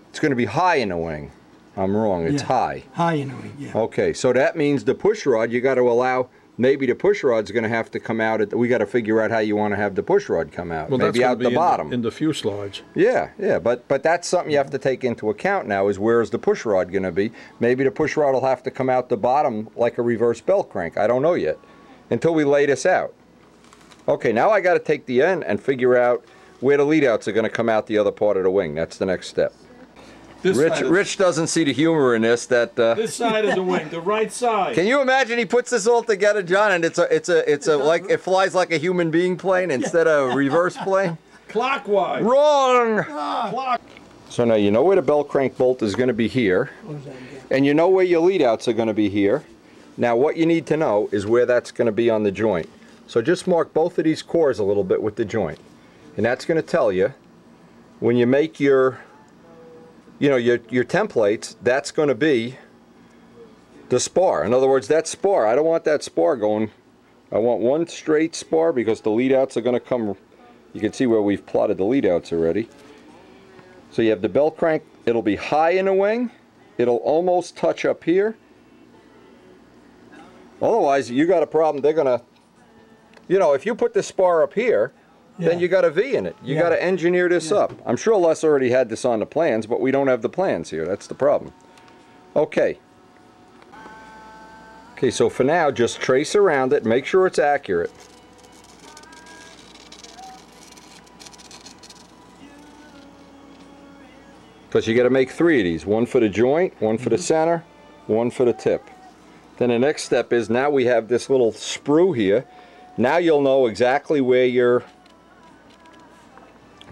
It's going to be high in the wing. I'm wrong. It's high. High in the wing, yeah. Okay, so that means the push rod, you got to allow. Maybe the push rod's going to have to come out. We got to figure out how you want to have the push rod come out. Well, maybe out the bottom. In the fuselage. Yeah, yeah, but that's something you have to take into account now. Is where's the push rod going to be? Maybe the push rod will have to come out the bottom like a reverse bell crank. I don't know yet, until we lay this out. Okay, now I got to take the end and figure out where the lead outs are going to come out the other part of the wing. That's the next step. Rich doesn't see the humor in this. This side of the wing, the right side. Can you imagine he puts this all together, John, and it's a like it flies like a human being plane instead of a reverse plane? Clockwise. Wrong. Clock. So now you know where the bell crank bolt is going to be here, and you know where your lead outs are going to be here. Now what you need to know is where that's going to be on the joint. So just mark both of these cores a little bit with the joint, and that's going to tell you when you make your your templates, that's going to be the spar. In other words, that spar, I don't want that spar going. I want one straight spar because the lead outs are going to come. You can see where we've plotted the lead outs already. So you have the bell crank, it'll be high in the wing, it'll almost touch up here. Otherwise, you got a problem. They're going to, if you put the spar up here, then you got a V in it. You got to engineer this up. I'm sure Les already had this on the plans, but we don't have the plans here. That's the problem. Okay. Okay, so for now, just trace around it. Make sure it's accurate. Because you got to make 3 of these. One for the joint, one for the center, one for the tip. Then the next step is, now we have this little sprue here. Now you'll know exactly where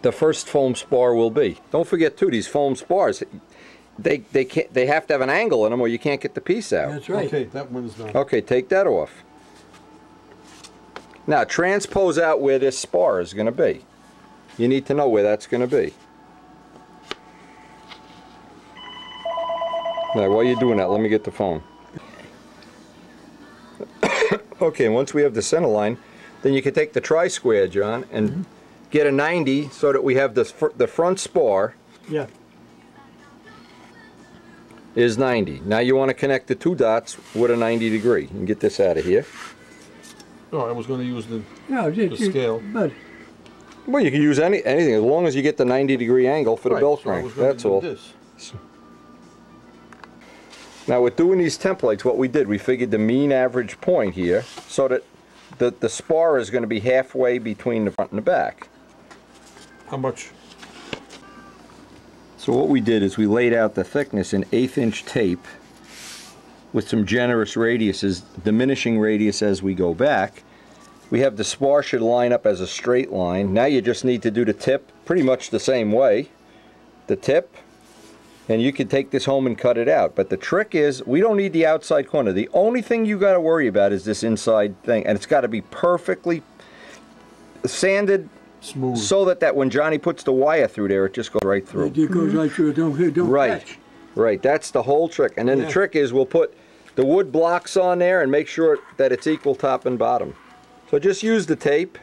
the first foam spar will be. Don't forget too, these foam spars, they have to have an angle in them or you can't get the piece out. That's right. Okay, that one's done. Okay, take that off. Now transpose out where this spar is going to be. You need to know where that's going to be. Now while you're doing that, let me get the phone. Okay, once we have the center line, then you can take the tri-square, John, and get a 90 so that we have the front spar is 90. Now you want to connect the 2 dots with a 90 degree. You can get this out of here. Oh, I was going to use the No, scale. But Well, you can use anything as long as you get the 90-degree angle for the Right, bell so I was crank. gonna That's do all. this. Now with doing these templates, what we did, we figured the mean average point here so that the spar is going to be halfway between the front and the back. How much? So what we did is we laid out the thickness in 1/8 inch tape with some generous radiuses, diminishing radius as we go back. We have the spar should line up as a straight line. Now you just need to do the tip pretty much the same way. The tip, and you can take this home and cut it out. But the trick is, we don't need the outside corner. The only thing you got to worry about is this inside thing, and it's got to be perfectly sanded, Smooth. so that when Johnny puts the wire through there, it just goes right through. It goes right through. Don't Right, catch. right. That's the whole trick. And then the Yeah. trick is we'll put the wood blocks on there and make sure that it's equal top and bottom. So just use the tape.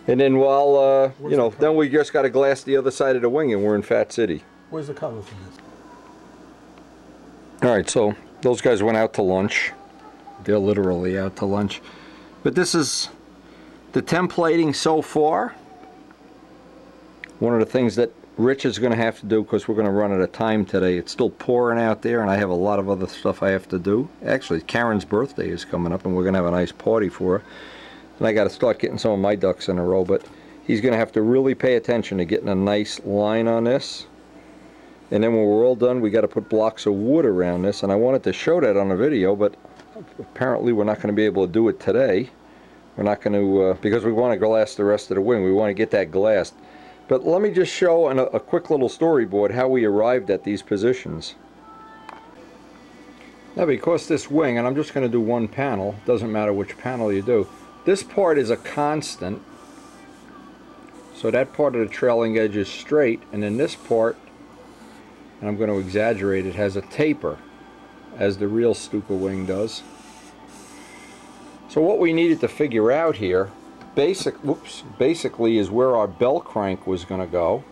And then while, you know, then we just got to glass the other side of the wing and we're in Fat City. Where's the cover for this? All right, so those guys went out to lunch. They're literally out to lunch. But this is the templating so far. One of the things that Rich is going to have to do, because we're going to run out of time today. It's still pouring out there and I have a lot of other stuff I have to do. Actually, Karen's birthday is coming up and we're going to have a nice party for her. And I got to start getting some of my ducks in a row, but he's going to have to really pay attention to getting a nice line on this. And then when we're all done, we got to put blocks of wood around this, and I wanted to show that on a video, but apparently we're not going to be able to do it today. We're not going to, because we want to glass the rest of the wing. We want to get that glassed. But let me just show a quick little storyboard how we arrived at these positions. Now because this wing, and I'm just going to do one panel, doesn't matter which panel you do, this part is a constant, so that part of the trailing edge is straight, and then this part, and I'm going to exaggerate, it has a taper, as the real Stuka wing does. So what we needed to figure out here, basically is where our bell crank was going to go.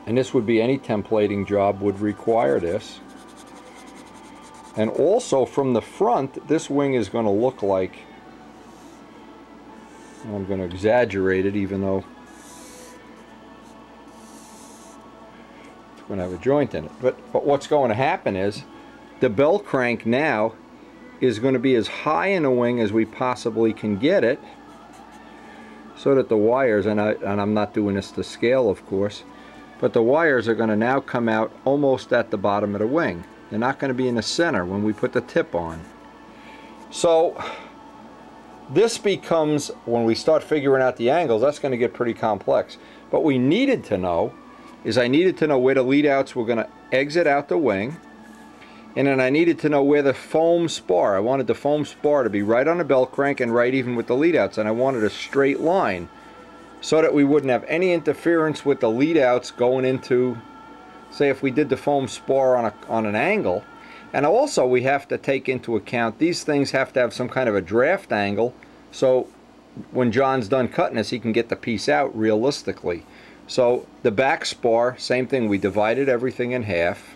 And this would be any templating job would require this. And also from the front, this wing is going to look like, and I'm going to exaggerate it even though it's going to have a joint in it. But what's going to happen is the bell crank now is going to be as high in the wing as we possibly can get it, so that the wires, and I'm not doing this to scale of course, but the wires are going to now come out almost at the bottom of the wing. They're not going to be in the center when we put the tip on. So this becomes, when we start figuring out the angles, that's going to get pretty complex. But we needed to know is I needed to know where the lead outs were going to exit out the wing, and then I needed to know where the foam spar, I wanted the foam spar to be right on the bell crank and right even with the lead outs, and I wanted a straight line so that we wouldn't have any interference with the lead outs going into, say if we did the foam spar on an angle. And also we have to take into account these things have to have some kind of a draft angle, so when John's done cutting this he can get the piece out realistically. So the back spar, same thing, we divided everything in half.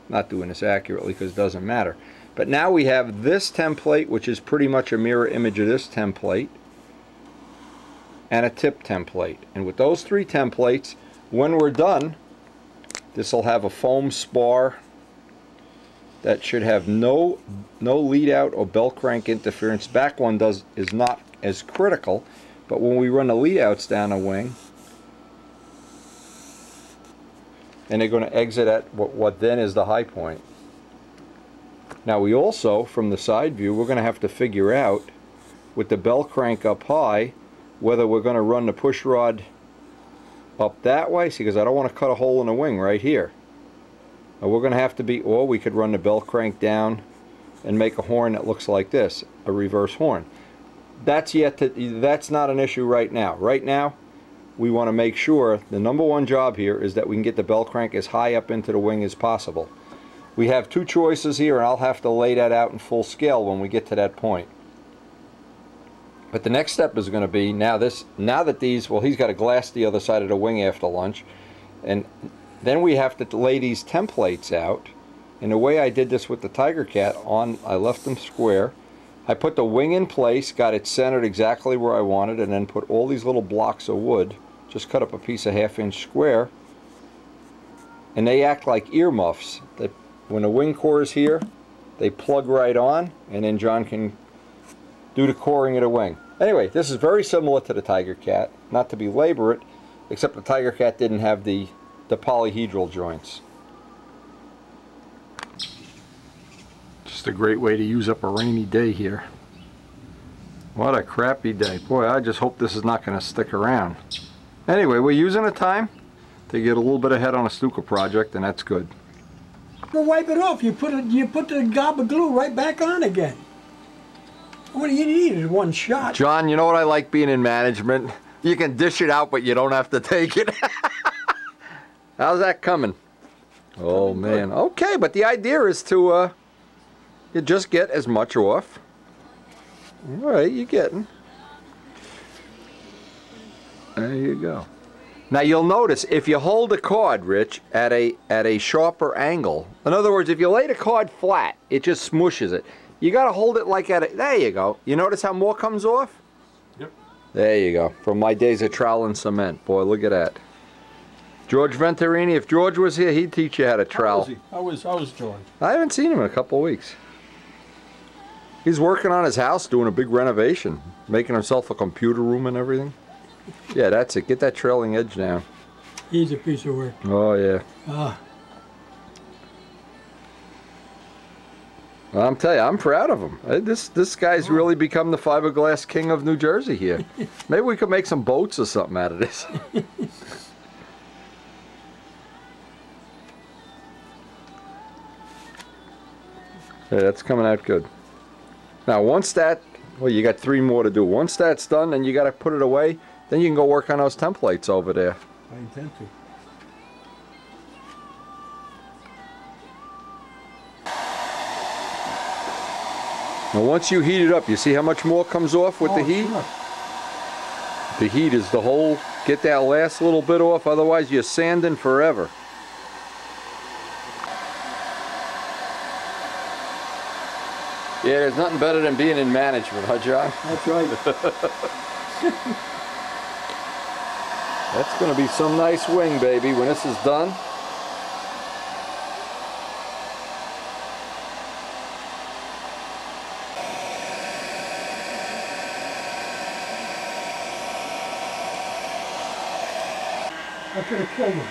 Not doing this accurately because it doesn't matter. But now we have this template, which is pretty much a mirror image of this template, and a tip template. And with those three templates, when we're done, this will have a foam spar that should have no lead out or bell crank interference. Back one is not as critical, but when we run the lead outs down the wing, and they're going to exit at what then is the high point. Now we also, from the side view, we're going to have to figure out with the bell crank up high whether we're going to run the push rod up that way, see, because I don't want to cut a hole in the wing right here. Now we're going to have to be, or we could run the bell crank down and make a horn that looks like this, a reverse horn. That's not an issue right now. Right now we want to make sure the number one job here is that we can get the bell crank as high up into the wing as possible. We have two choices here, and I'll have to lay that out in full scale when we get to that point. But the next step is going to be, now that these, well, he's got to glass the other side of the wing after lunch, and then we have to lay these templates out. And the way I did this with the Tiger Cat, I left them square, I put the wing in place, got it centered exactly where I wanted, and then put all these little blocks of wood, just cut up a piece of 1/2-inch square, and they act like earmuffs. When the wing core is here, they plug right on, and then John can do the coring of the wing. Anyway, this is very similar to the Tiger Cat, not to belabor it, except the Tiger Cat didn't have the polyhedral joints. Just a great way to use up a rainy day here. What a crappy day. Boy, I just hope this is not going to stick around. Anyway, we're using the time to get a little bit ahead on a Stuka project, and that's good. You wipe it off. You put the gob of glue right back on again. What do you need is one shot. John, you know what I like being in management? You can dish it out, but you don't have to take it. How's that coming? Oh, man. Okay, but the idea is to you just get as much off. All right, you're getting. There you go. Now you'll notice if you hold the card, Rich, at a sharper angle. In other words, if you lay the card flat, it just smooshes it. You got to hold it like at a, there you go. You notice how more comes off? Yep. There you go. From my days of trowel and cement. Boy, look at that. George Venturini, if George was here, he'd teach you how to trowel. How was George? I haven't seen him in a couple of weeks. He's working on his house, doing a big renovation, making himself a computer room and everything. Yeah, that's it. Get that trailing edge down. He's a piece of work. Oh, yeah. I'm telling you, I'm proud of him. This guy's really become the fiberglass king of New Jersey here. Maybe we could make some boats or something out of this. Yeah, that's coming out good. Now, once that, well, you got 3 more to do. Once that's done, then you got to put it away. Then you can go work on those templates over there. I intend to. Now, once you heat it up, you see how much more comes off with the heat? Sure. The heat is the whole, get that last little bit off, otherwise you're sanding forever. Yeah, there's nothing better than being in management, huh, John? That's right. That's going to be some nice wing, baby, when this is done. I could have killed him.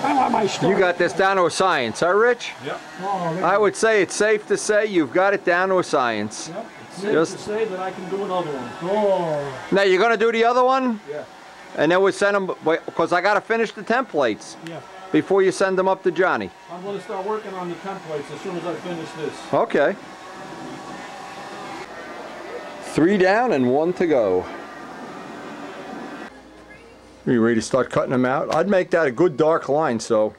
I want my story. You got this down to a science, huh, Rich? Yep. Oh, I would say it's safe to say you've got it down to a science. Yep. It's safe Just- to say that I can do another one. Oh. Now, you're going to do the other one? Yeah. And then we send them, because I got to finish the templates Yeah. before you send them up to Johnny. I'm going to start working on the templates as soon as I finish this. Okay. 3 down and 1 to go. Are you ready to start cutting them out? I'd make that a good dark line, so.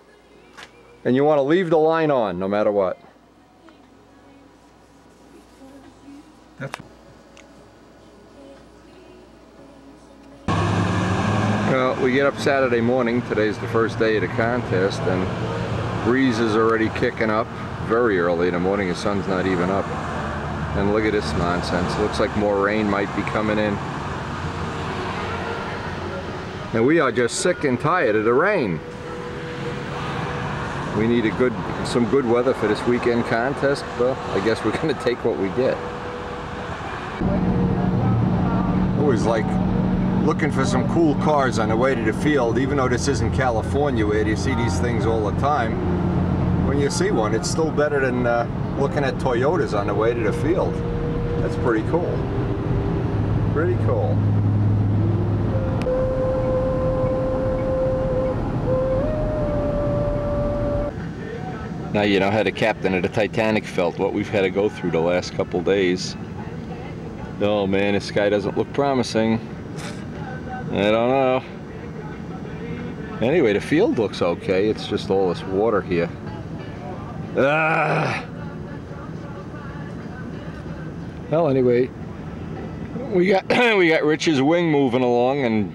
And you want to leave the line on no matter what. That's. Well, we get up Saturday morning. Today's the first day of the contest, and breeze is already kicking up very early in the morning. The sun's not even up. And look at this nonsense. Looks like more rain might be coming in. And we are just sick and tired of the rain. We need some good weather for this weekend contest. Well, I guess we're going to take what we get. Always like looking for some cool cars on the way to the field, even though this isn't California where you see these things all the time. When you see one, it's still better than looking at Toyotas on the way to the field. That's pretty cool. Pretty cool. Now you know how the captain of the Titanic felt, what we've had to go through the last couple days. Oh man, this sky doesn't look promising. I don't know. Anyway, the field looks okay. It's just all this water here. Ah! Well, anyway, we got we got Rich's wing moving along, and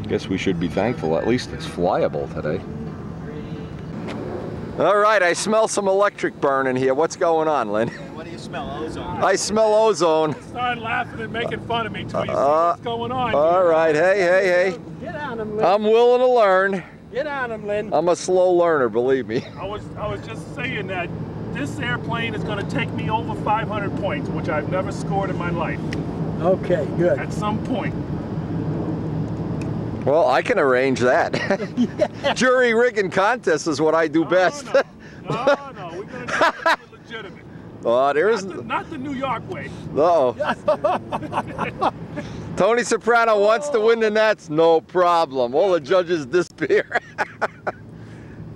Guess we should be thankful. At least it's flyable today. All right, I smell some electric burn in here. What's going on, Lynn? What do you smell? Ozone. I smell ozone. Start laughing and making fun of me till you see what's going on. All right, hey. Get on him, Lynn. I'm willing to learn. Get on him, Lynn. I'm a slow learner, believe me. I was just saying that this airplane is going to take me over 500 points, which I've never scored in my life. Okay, good. At some point. Well, I can arrange that. Jury rigging contest is what I do best. No, we're going to do something legitimate. Oh, there is Not the New York way. no. Tony Soprano wants to win the Nats, no problem. All the judges disappear.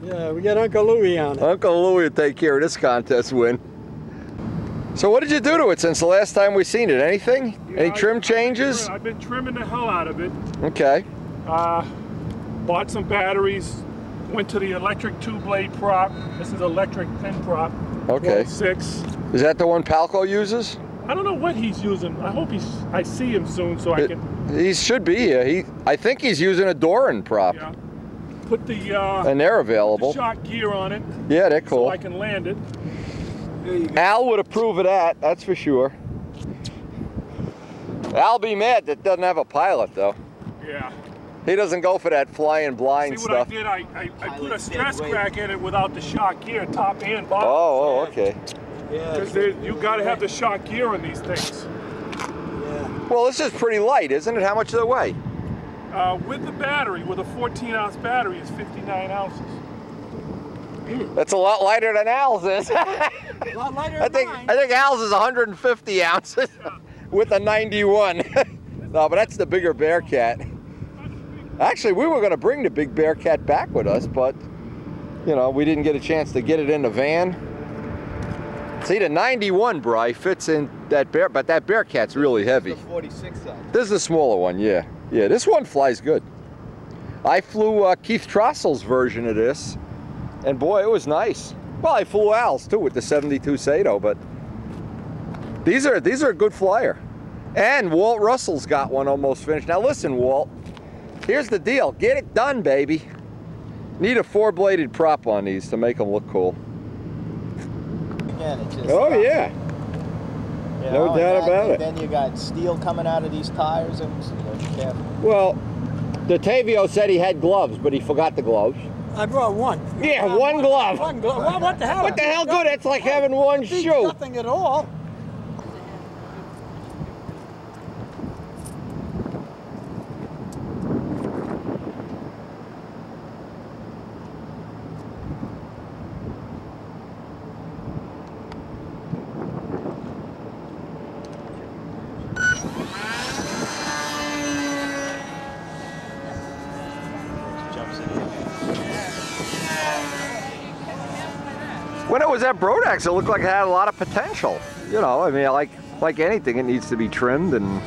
Yeah, we got Uncle Louie on it. Uncle Louie will take care of this contest win. So what did you do to it since the last time we seen it? Anything? Any trim changes? I've been trimming the hell out of it. Okay. Bought some batteries. Went to the electric two-blade prop. This is electric thin prop. Okay. 6. Is that the one Palco uses? I don't know what he's using. I hope I see him soon so I can. He should be here. I think he's using a Doran prop. Yeah. Put the And they're available. shock gear on it. Yeah, they're cool. So I can land it. Al would approve of that, that's for sure. Al be mad that doesn't have a pilot though. Yeah. He doesn't go for that flying blind See what stuff. I did? I put a stress crack in it without the shock gear, top and bottom. Oh, okay. Because you got to have the shock gear on these things. Well, this is pretty light, isn't it? How much do they weigh? With the battery, with a 14-ounce battery, it's 59 ounces. That's a lot lighter than Al's is. A lot lighter I than think mine. Al's is 150 ounces with a 91. No, but that's the bigger Bearcat. Actually, we were going to bring the big Bearcat back with us, but you know, we didn't get a chance to get it in the van. See, the 91, Bri, fits in that but that Bearcat's really heavy. The 46 size. This is the smaller one, yeah. Yeah, this one flies good. I flew Keith Trossel's version of this, and boy, it was nice. Well, I flew Al's too with the 72 Sato, but these are a good flyer. And Walt Russell's got one almost finished. Now listen, Walt, here's the deal. Get it done, baby. Need a 4-bladed prop on these to make them look cool. Again, it's just Oh yeah. you no know, doubt and about it. Then you got steel coming out of these tires, and so you gotta be careful. Well, Datavio said he had gloves, but he forgot the gloves. I brought one. Yeah, one glove. One glove. Well, what the hell? What the hell good? It's like having one Beats shoe. Nothing at all. Jumps in here. When it was at Brodax, it looked like it had a lot of potential. You know, I mean, like anything, it needs to be trimmed and.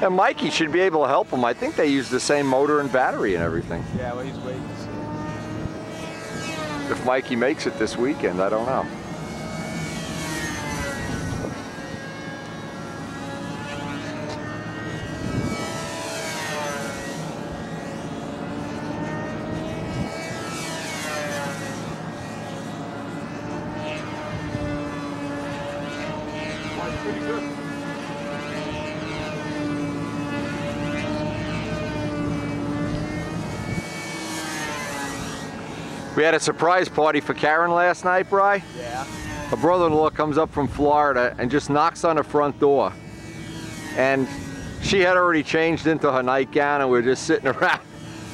And Mikey should be able to help him. I think they use the same motor and battery and everything. Yeah, well, he's waiting to see. If Mikey makes it this weekend, I don't know. Pretty good. We had a surprise party for Karen last night, Bri. Yeah. Her brother-in-law comes up from Florida and just knocks on the front door. And she had already changed into her nightgown and we were just sitting around.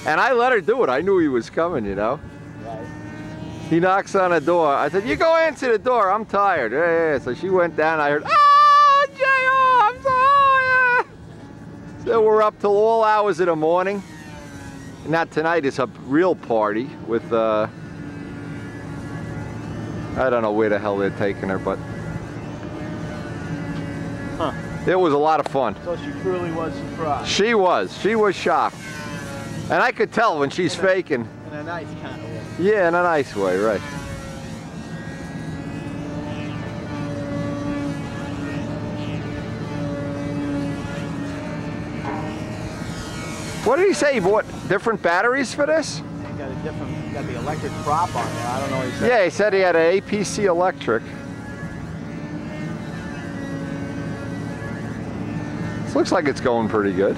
And I let her do it. I knew he was coming, you know. Right. He knocks on the door. I said, you go answer the door. I'm tired. Yeah. So she went down. I heard, oh, J.O., I'm sorry. So we're up till all hours of the morning. Now tonight is a real party with, I don't know where the hell they're taking her, but it was a lot of fun. So she truly was surprised. She was shocked. And I could tell when she's faking. In a nice kind of way. Yeah, in a nice way, right. What did he say? He bought different batteries for this? You got the electric prop on there. I don't know what he said. Yeah, he said he had an APC electric. This looks like it's going pretty good.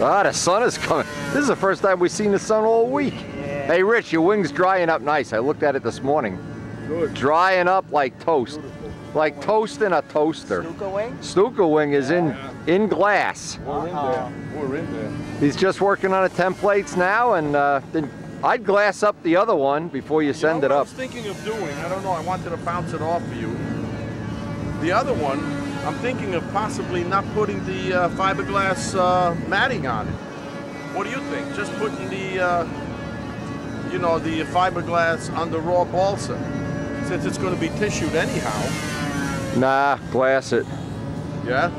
Ah, the sun is coming. This is the first time we've seen the sun all week. Yeah. Hey, Rich, your wing's drying up nice. I looked at it this morning. Good. Drying up like toast. Like toast in a toaster. Stuka wing? Stuka wing is in glass. We're in there. We're in there. He's just working on the templates now, and then I'd glass up the other one before you send it I up. was thinking of doing, I don't know, I wanted to bounce it off for you. The other one, I'm thinking of possibly not putting the fiberglass matting on it. What do you think? Just putting the, you know, the fiberglass on the raw balsa, since it's going to be tissued anyhow. Nah, glass it. Yeah?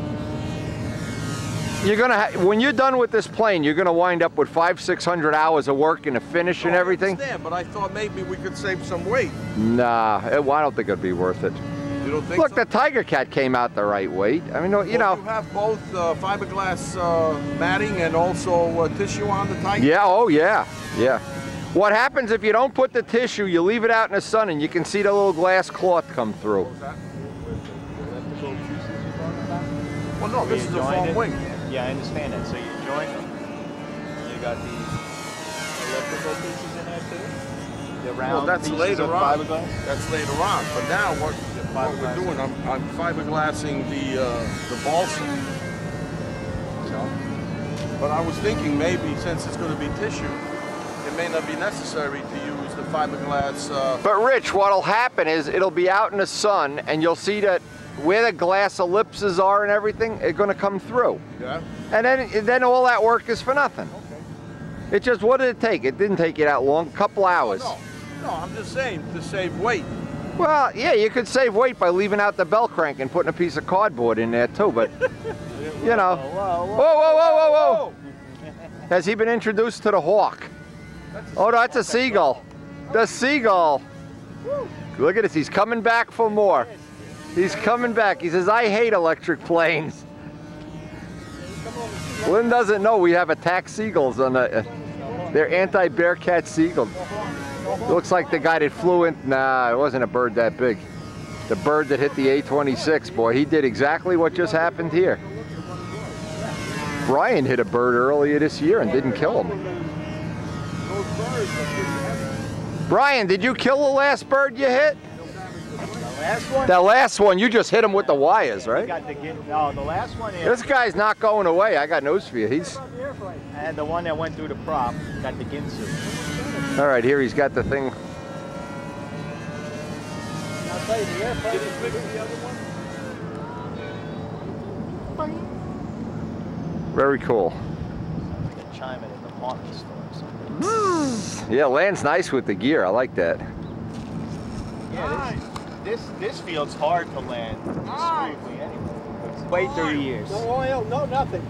You're gonna when you're done with this plane, you're gonna wind up with 500-600 hours of work and a finish and everything. I understand, but I thought maybe we could save some weight. Nah, I don't think it'd be worth it. You don't think Look, so? the Tiger Cat came out the right weight. I mean, you Well, know. you have both fiberglass matting and also tissue on the Tiger? Yeah, oh yeah, yeah. What happens if you don't put the tissue, you leave it out in the sun and you can see the little glass cloth come through. Well, no, this is the foam wing. Yeah, I understand that. So you join them. You got the electrical pieces in there too. The round Well, that's pieces later of on. fiberglass. That's later on. But now what we're doing, I'm fiberglassing the balsa. You know? But I was thinking maybe since it's going to be tissue, it may not be necessary to use the fiberglass. But Rich, what'll happen is it'll be out in the sun and you'll see that where the glass ellipses are and everything, it's going to come through. Yeah. And then all that work is for nothing. Okay. It just, what did it take? It didn't take you that long, a couple hours. No, I'm just saying to save weight. Well, yeah, you could save weight by leaving out the bell crank and putting a piece of cardboard in there too, but, you know. Whoa, whoa, Whoa, whoa, whoa, whoa, whoa. Has he been introduced to the hawk? Oh, no, that's a seagull. The seagull. Look at this, he's coming back for more. He's coming back. He says, I hate electric planes. Lynn doesn't know we have attacked seagulls on the, they're anti-bearcat seagulls. It looks like the guy that flew in, nah, it wasn't a bird that big. The bird that hit the A-26, boy, he did exactly what just happened here. Brian hit a bird earlier this year and didn't kill him. Brian, did you kill the last bird you hit? The last one? The last one, you just hit him with the wires, right? No, the last one. This guy's not going away. I got news for you. He's... And the one that went through the prop got the Ginsu. All right, here he's got the thing. I'll tell you, the airplane. Did he fix the other one? Very cool. Like a chime in an department store or something. Yeah, lands nice with the gear. I like that. Yeah, this field's hard to land smoothly anyway. Wait 30 years. No oil, no nothing.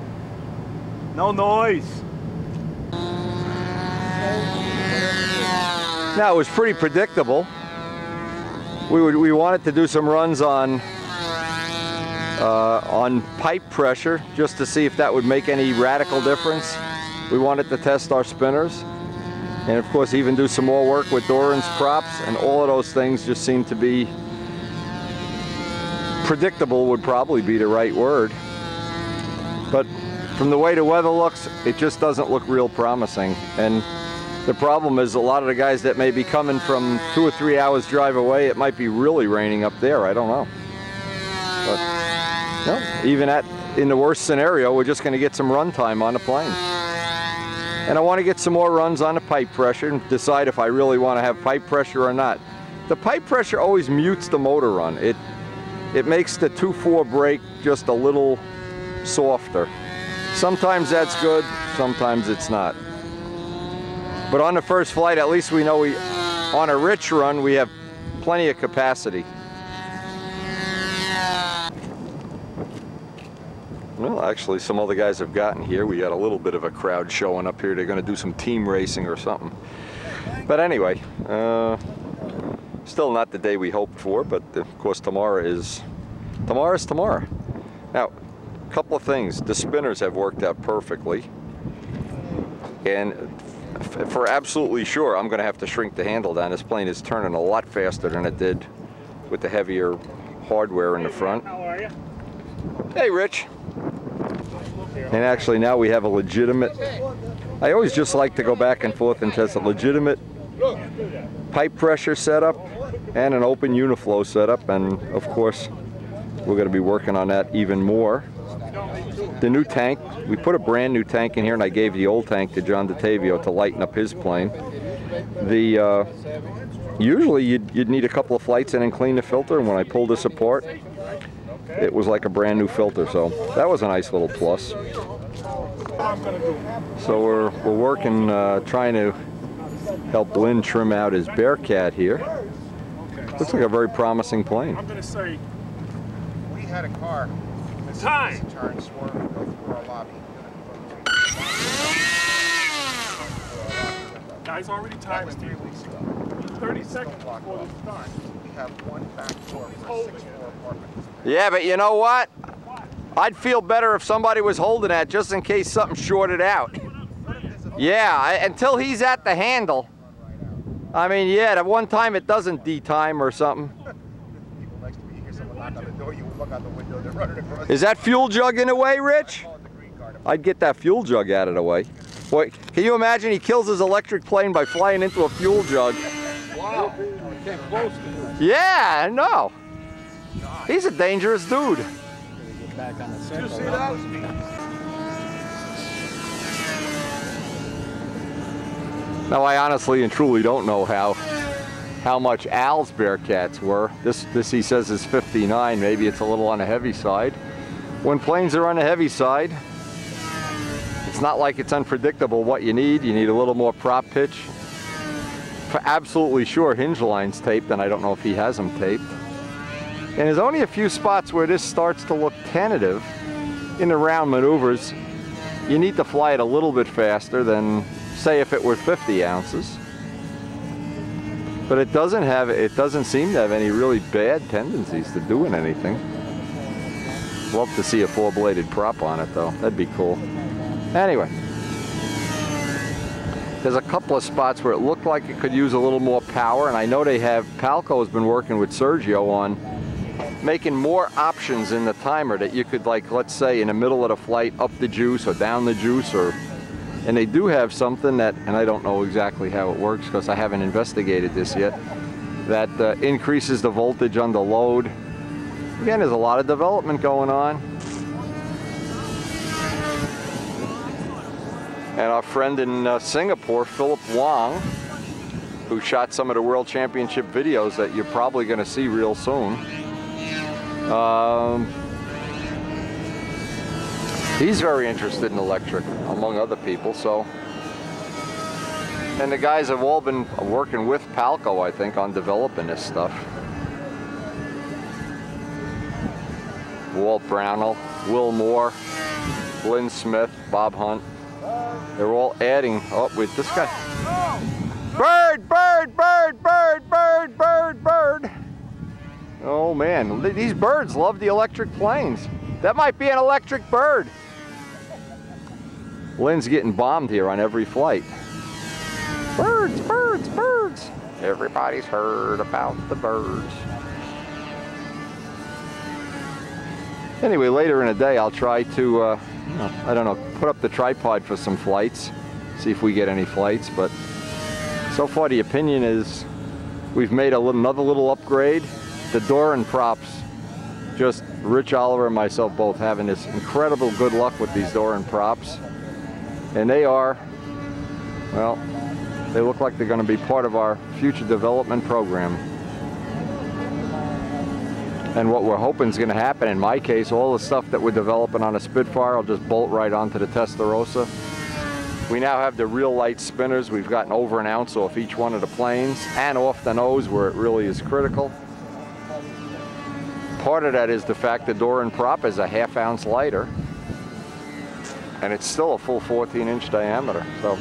No noise. Now, it was pretty predictable. We wanted to do some runs on pipe pressure just to see if that would make any radical difference. We wanted to test our spinners. And of course, even do some more work with Doran's props, and all of those things just seem to be predictable, would probably be the right word. But from the way the weather looks, it just doesn't look real promising. And the problem is a lot of the guys that may be coming from 2 or 3 hours drive away, it might be really raining up there, I don't know. But no, even in the worst scenario, we're just going to get some run time on the plane. And I want to get some more runs on the pipe pressure and decide if I really want to have pipe pressure or not. The pipe pressure always mutes the motor run. It makes the 2-4 brake just a little softer. Sometimes that's good, sometimes it's not. But on the first flight, at least we know on a rich run, we have plenty of capacity. Well, actually, some other guys have gotten here. We got a little bit of a crowd showing up here. They're going to do some team racing or something. But anyway, still not the day we hoped for, but of course tomorrow's tomorrow. Now, a couple of things. The spinners have worked out perfectly. And for absolutely sure, I'm going to have to shrink the handle down. This plane is turning a lot faster than it did with the heavier hardware in the front. How are you? Hey, Rich. And actually now we have a legitimate, I always just like to go back and forth and test a legitimate pipe pressure setup and an open uniflow setup, and of course we're going to be working on that even more. The new tank, we put a brand new tank in here, and I gave the old tank to John DeTavio to lighten up his plane. Usually you'd need a couple of flights in and clean the filter, and when I pulled this apart, it was like a brand new filter, so that was a nice little plus. So we're working, trying to help Lynn trim out his Bearcat here. Looks like a very promising plane. I'm going to say, We had a car. time. Turn, swerve, and go through our lobby. Guys already timed it. 30 seconds before the start. We have one back door for a 6-floor apartment. Yeah, but you know what? I'd feel better if somebody was holding that just in case something shorted out. Yeah, until he's at the handle. I mean, yeah, at one time it doesn't D-time or something. People next to me, you hear someone knock on the door, you look out the window, they're running across. Is that fuel jug in the way, Rich? I'd get that fuel jug out of the way. Boy, can you imagine he kills his electric plane by flying into a fuel jug? Wow. I came close to it. Yeah, I know. He's a dangerous dude. Back on the circle. Did you see that? Now, I honestly and truly don't know how much Al's Bearcats were. This he says is 59. Maybe it's a little on the heavy side. When planes are on the heavy side, it's not like it's unpredictable what you need. You need a little more prop pitch. For absolutely sure hinge line's taped, and I don't know if he has them taped. And there's only a few spots where this starts to look tentative in the round maneuvers. You need to fly it a little bit faster than, say, if it were 50 ounces. But it doesn't seem to have any really bad tendencies to doing anything. Love to see a 4-bladed prop on it, though. That'd be cool. Anyway, there's a couple of spots where it looked like it could use a little more power, and I know Palco has been working with Sergio on making more options in the timer that you could, like, let's say in the middle of the flight, up the juice or down the juice, and they do have something that, and I don't know exactly how it works because I haven't investigated this yet, that increases the voltage under load. Again, there's a lot of development going on. And our friend in Singapore, Philip Wong, who shot some of the World Championship videos that you're probably going to see real soon. He's very interested in electric, among other people, so. And the guys have all been working with Palco, I think, on developing this stuff. Walt Brownell, Will Moore, Lynn Smith, Bob Hunt. They're all adding, oh, with this guy. Bird, bird, bird, bird, bird, bird, bird. Oh man, these birds love the electric planes. That might be an electric bird. Lynn's getting bombed here on every flight. Birds, birds, birds. Everybody's heard about the birds. Anyway, later in the day I'll try to, I don't know, put up the tripod for some flights. See if we get any flights, but so far the opinion is we've made another little upgrade. The door and props, just Rich Oliver and myself both having this incredible good luck with these door and props. And they are, well, they look like they're going to be part of our future development program. And what we're hoping is going to happen, in my case, all the stuff that we're developing on a Spitfire will just bolt right onto the Testarossa. We now have the real light spinners. We've gotten over an ounce off each one of the planes and off the nose where it really is critical. Part of that is the fact the door and prop is a ½ ounce lighter. and it's still a full 14-inch diameter. So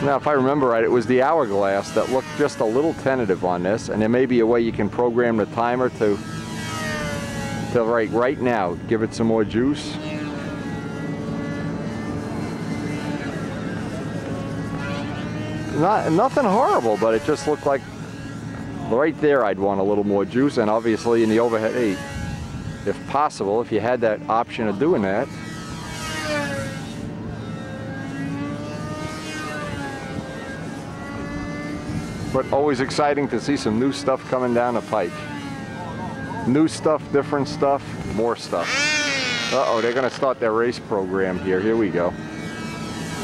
now, if I remember right, it was the hourglass that looked just a little tentative on this, and there may be a way you can program the timer to right now, give it some more juice. Nothing horrible, but it just looked like right there I'd want a little more juice, and obviously in the overhead 8, if possible, if you had that option of doing that. But always exciting to see some new stuff coming down the pike. New stuff, different stuff, more stuff. Uh-oh, they're gonna start their race program here. Here we go.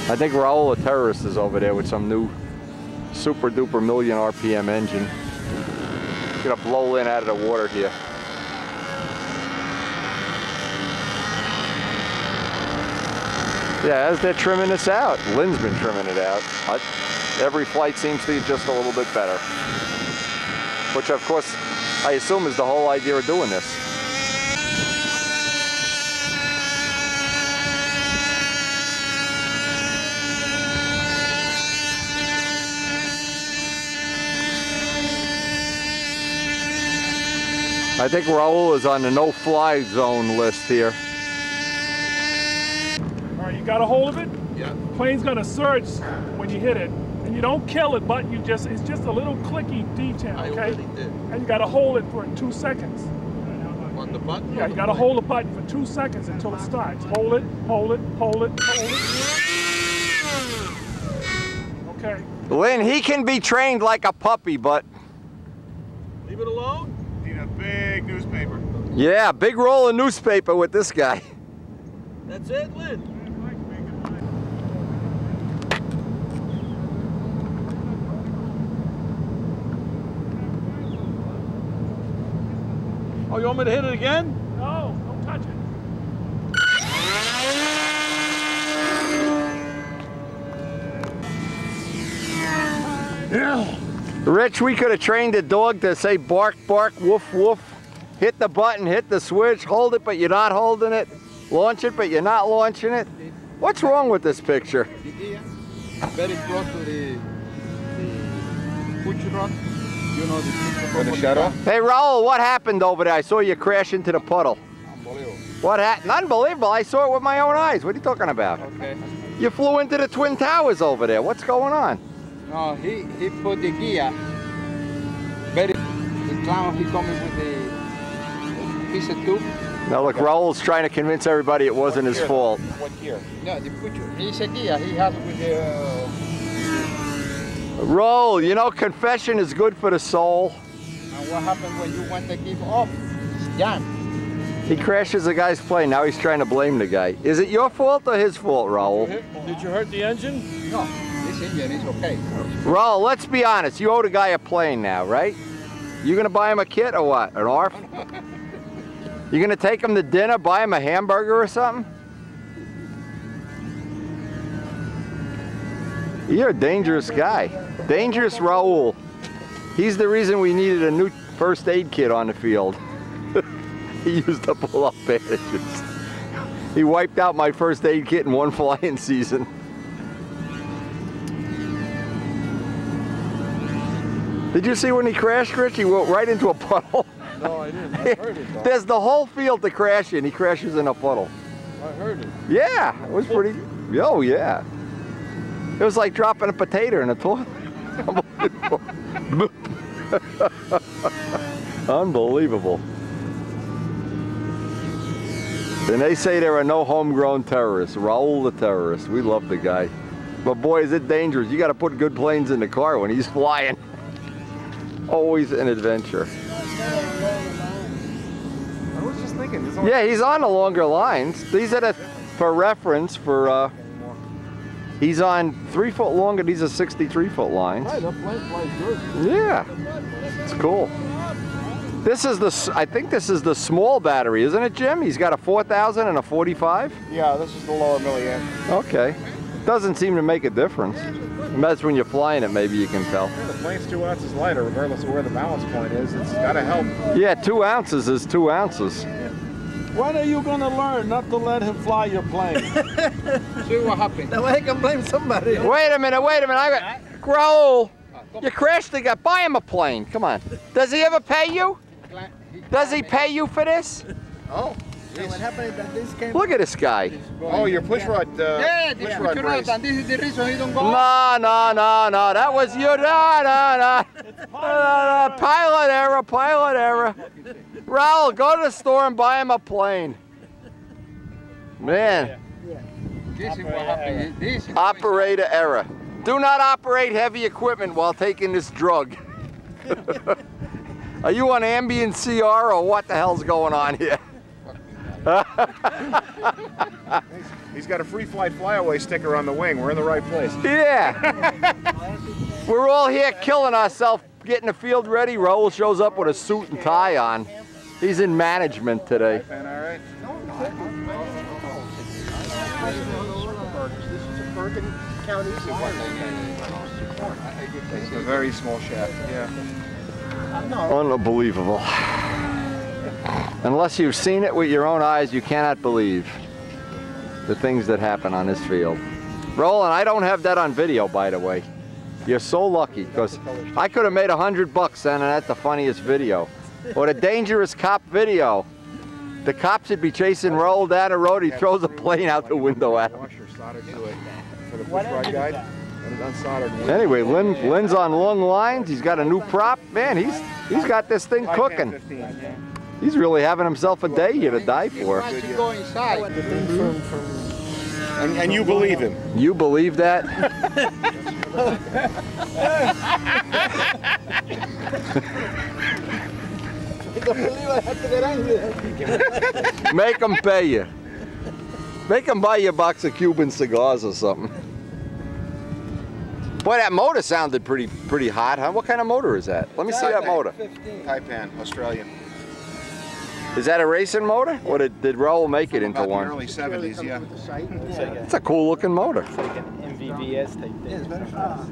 I think Raul the Terrorist is over there with some new super duper million RPM engine. Gonna blow Lynn out of the water here. Yeah, as they're trimming this out, Lynn's been trimming it out. Every flight seems to be just a little bit better. Which of course, I assume is the whole idea of doing this. I think Raul is on the no-fly zone list here. All right, you got a hold of it? Yeah. Plane's gonna surge when you hit it. And you don't kill it, but it's just a little clicky detail, okay? I already did. And you gotta hold it for 2 seconds. On the button? Yeah, you gotta hold the button for 2 seconds until it starts. Hold it, hold it, hold it, hold it. Okay. Lynn, he can be trained like a puppy, but... Leave it alone? Need a big newspaper. Yeah, big roll of newspaper with this guy. That's it, Lynn? Oh, you want me to hit it again? No, don't touch it. Yeah. Rich, we could have trained a dog to say bark, bark, woof, woof. Hit the button, hit the switch, hold it, but you're not holding it. Launch it, but you're not launching it. What's wrong with this picture? Very close to the push rod. You know the shadow? Hey, Raul, what happened over there? I saw you crash into the puddle. Unbelievable. What happened? Unbelievable. I saw it with my own eyes. What are you talking about? Okay. You flew into the Twin Towers over there. What's going on? No, he put the gear. The clown, he come with the piece of tube. Now look, Raul's trying to convince everybody it wasn't his fault. What gear? No, the push. It's a gear. He has with the. Raul, you know, confession is good for the soul. And what happens when you want to give off? It's jammed. He crashes the guy's plane. Now he's trying to blame the guy. Is it your fault or his fault, Raul? Did you hurt the engine? No, this engine is okay. Raul, let's be honest. You owe the guy a plane now, right? You gonna buy him a kit or what? An ARF? You gonna take him to dinner, buy him a hamburger or something? You're a dangerous guy. Dangerous Raul. He's the reason we needed a new first aid kit on the field. He used up all our bandages. He wiped out my first aid kit in one flying season. Did you see when he crashed, Rich? He went right into a puddle. No, I didn't. I heard it though. There's the whole field to crash in. He crashes in a puddle. I heard it. Yeah, it was pretty. Oh, yeah. It was like dropping a potato in a toilet. Unbelievable. And they say there are no homegrown terrorists. Raul the Terrorist. We love the guy. But boy, is it dangerous. You got to put good planes in the car when he's flying. Always an adventure. I was just thinking. Yeah, he's on the longer lines. These are the, for reference, for he's on 3 foot longer. These are 63-foot lines. Right, that plane flies good. Yeah, it's cool. This is the, I think this is the small battery, isn't it, Jim? He's got a 4,000 and a 45? Yeah, this is the lower milliamp. Okay. Doesn't seem to make a difference. That's when you're flying it, maybe you can tell. Yeah, the plane's 2 ounces lighter, regardless of where the balance point is. It's got to help. Yeah, 2 ounces is 2 ounces. When are you gonna learn not to let him fly your plane? See what happens. Now I can blame somebody. Wait a minute, I got Raul. You crashed the guy. Buy him a plane. Come on. Does he ever pay you? Does he pay you for this? Oh. What happened is that this came. Look at this guy. Oh, your push rod. Yeah, push rod brace. and this is the reason he don't go. No. That was you. No. Pilot error. Raul, go to the store and buy him a plane. Man. This is what happened. This is Operator error. Do not operate heavy equipment while taking this drug. Are you on Ambien CR or what the hell's going on here? He's got a free flight flyaway sticker on the wing. We're in the right place. Yeah. We're all here killing ourselves, getting the field ready. Raul shows up with a suit and tie on. He's in management today. All right. It's a very small shaft. Yeah. Unbelievable. Unless you've seen it with your own eyes, you cannot believe the things that happen on this field. Roland, I don't have that on video, by the way. You're so lucky, because I could have made $100 sending that the funniest video. Or the dangerous cop video. The cops would be chasing Raul down the road, he throws a plane out the window at him. Washer soldered to it for the push rod guide, and it's unsoldered. Anyway, Lynn's on long lines, he's got a new prop. Man, he's got this thing cooking. 15. He's really having himself a day here to die for. go inside. And you believe him? You believe that? Make him pay you. Make him buy you a box of Cuban cigars or something. Boy, that motor sounded pretty hot, huh? What kind of motor is that? Let me see that motor. Taipan, Australian. Is that a racing motor? Or did Raul make it into About one? the early 70s, yeah. It's a cool looking motor. It's like an MVVS type thing. Yeah, it's very fast.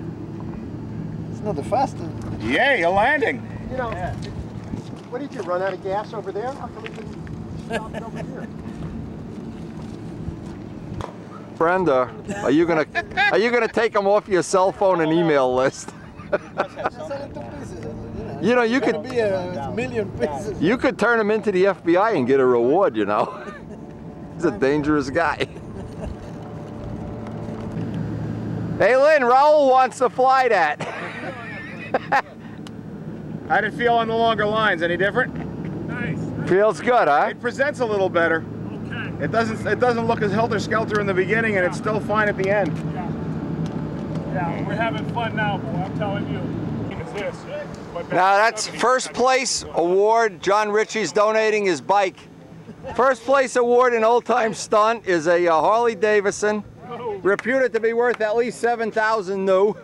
It's not the fastest. Yay, a landing! You know, what did you run out of gas over there? How come we didn't stop it over here? Brenda, are you gonna take them off your cell phone and email list? You know, you could be a million pieces. You could turn him into the FBI and get a reward, you know. He's a dangerous guy. Hey Lynn, Raul wants to fly that. How did it feel on the longer lines? Any different? Nice. Feels good, huh? It presents a little better. Okay. It doesn't look as helter-skelter in the beginning, and it's still fine at the end. Yeah, we're having fun now, boy. I'm telling you. It's this. Now that's first place award. John Ritchie's donating his bike. First place award in old time stunt is a Harley Davidson, reputed to be worth at least $7,000 new.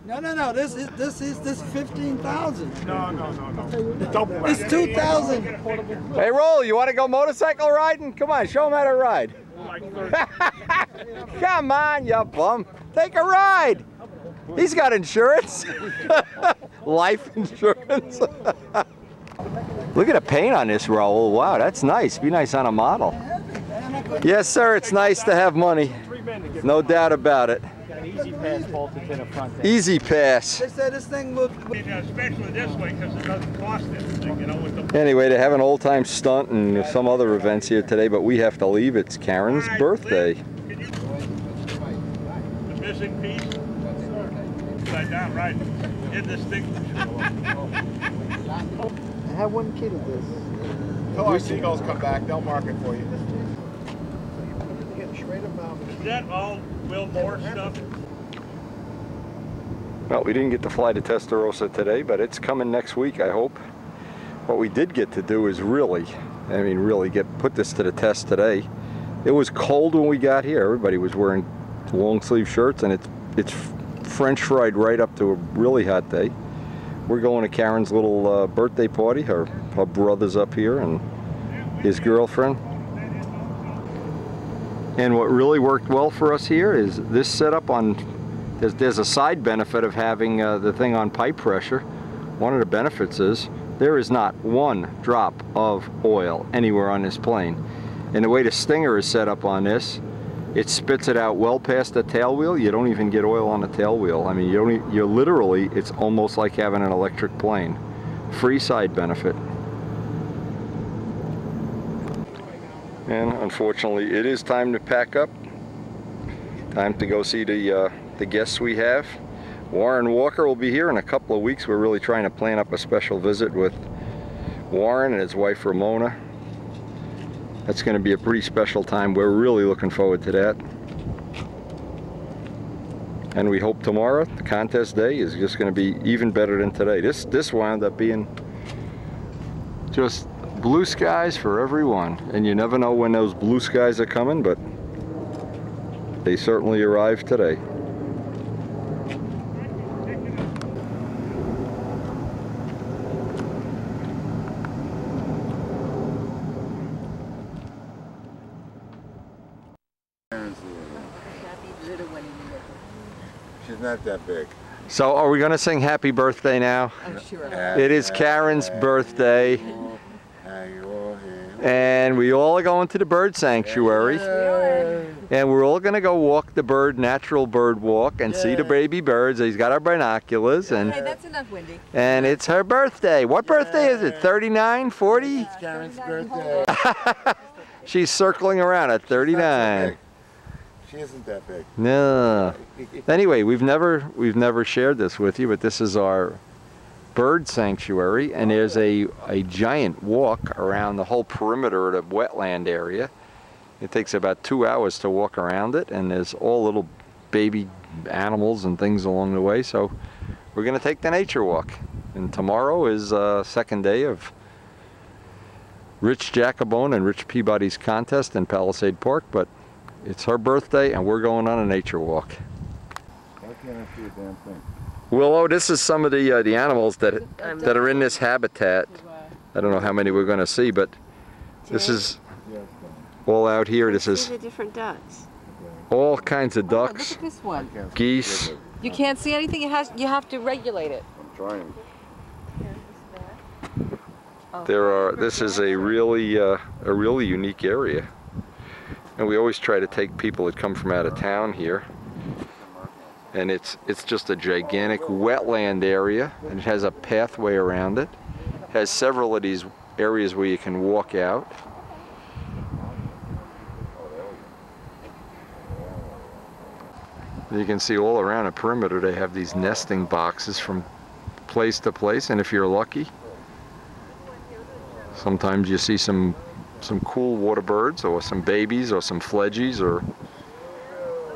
No. This is 15,000. No. Double that. It's 2,000. Hey, Roll, you want to go motorcycle riding? Come on, show him how to ride. Come on, you bum. Take a ride. He's got insurance. Life insurance. Look at the paint on this, Raul. Wow, that's nice. Be nice on a model. Yes, sir, it's nice to have money. No doubt about it. Easy pass bolted to the front end. Easy pass. They said this thing would. Especially this way because it doesn't cost anything, you know, with the... Anyway, they have an old-time stunt and some other events here today, but we have to leave. It's Karen's birthday. The missing piece? Upside down, right. Indistinguishable. I have one kid at this. Till our seagulls come back, they'll mark it for you. Is that all Will Moore stuff? Well, we didn't get to fly to Testarossa today, but it's coming next week, I hope. What we did get to do is really put this to the test today. It was cold when we got here. Everybody was wearing long sleeve shirts, and it's French fried right up to a really hot day. We're going to Karen's little birthday party. Her brother's up here and his girlfriend. And what really worked well for us here is this setup on, there's a side benefit of having the thing on pipe pressure. One of the benefits is there is not one drop of oil anywhere on this plane. And the way the stinger is set up on this, it spits it out well past the tail wheel. You don't even get oil on the tail wheel. I mean, you're literally, it's almost like having an electric plane. Free side benefit. And unfortunately, it is time to pack up. Time to go see the guests we have. Warren Walker will be here in a couple of weeks. We're really trying to plan up a special visit with Warren and his wife Ramona. That's going to be a pretty special time. We're really looking forward to that. And we hope tomorrow, the contest day, is just going to be even better than today. This wound up being just blue skies for everyone. And you never know when those blue skies are coming, but they certainly arrived today. She's not that big. So are we going to sing happy birthday now? I'm sure. It is Karen's birthday. And we all are going to the bird sanctuary. And we're all going to go walk the natural bird walk and see the baby birds. He's got our binoculars. And, hey, that's enough, Wendy. And it's her birthday. What birthday is it? 39, 40? It's Karen's birthday. She's circling around at 39. She isn't that big. No. Anyway, we've never shared this with you, but this is our bird sanctuary, and there's a giant walk around the whole perimeter of the wetland area. It takes about 2 hours to walk around it, and there's all little baby animals and things along the way. So we're going to take the nature walk. And tomorrow is second day of Rich Jacobone and Rich Peabody's contest in Palisade Park, but it's her birthday and we're going on a nature walk. Why can't I see a damn thing? Willow, this is some of the animals that are in this habitat. I don't know how many we're going to see, but this is all out here. This is the different ducks. all kinds of ducks, Look at this one. geese. You can't see anything. You have to regulate it. I'm trying. This is a really unique area. And we always try to take people that come from out of town here. And it's just a gigantic wetland area, and it has a pathway around it. It has several of these areas where you can walk out. You can see all around the perimeter they have these nesting boxes from place to place, and if you're lucky, sometimes you see some cool water birds or some babies or some fledgies, or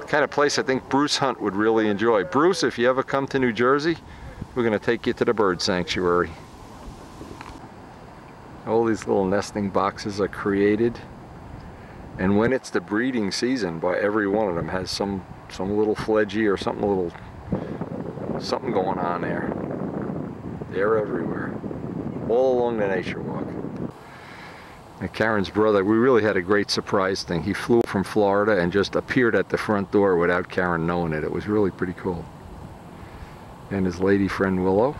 the kind of place I think Bruce Hunt would really enjoy. Bruce, if you ever come to New Jersey, we're going to take you to the bird sanctuary. All these little nesting boxes are created, and when it's the breeding season, by every one of them has some little fledgie or something going on there. They're everywhere, all along the nature walk. And Karen's brother, we really had a great surprise thing. He flew from Florida and just appeared at the front door without Karen knowing it. It was really pretty cool. And his lady friend Willow.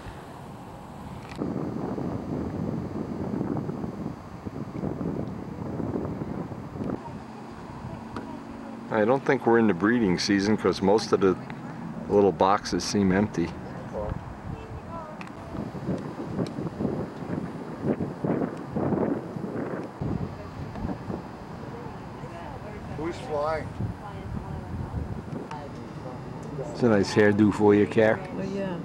I don't think we're in the breeding season because most of the little boxes seem empty. Who's flying? It's a nice hairdo for you, Karen. Oh yeah.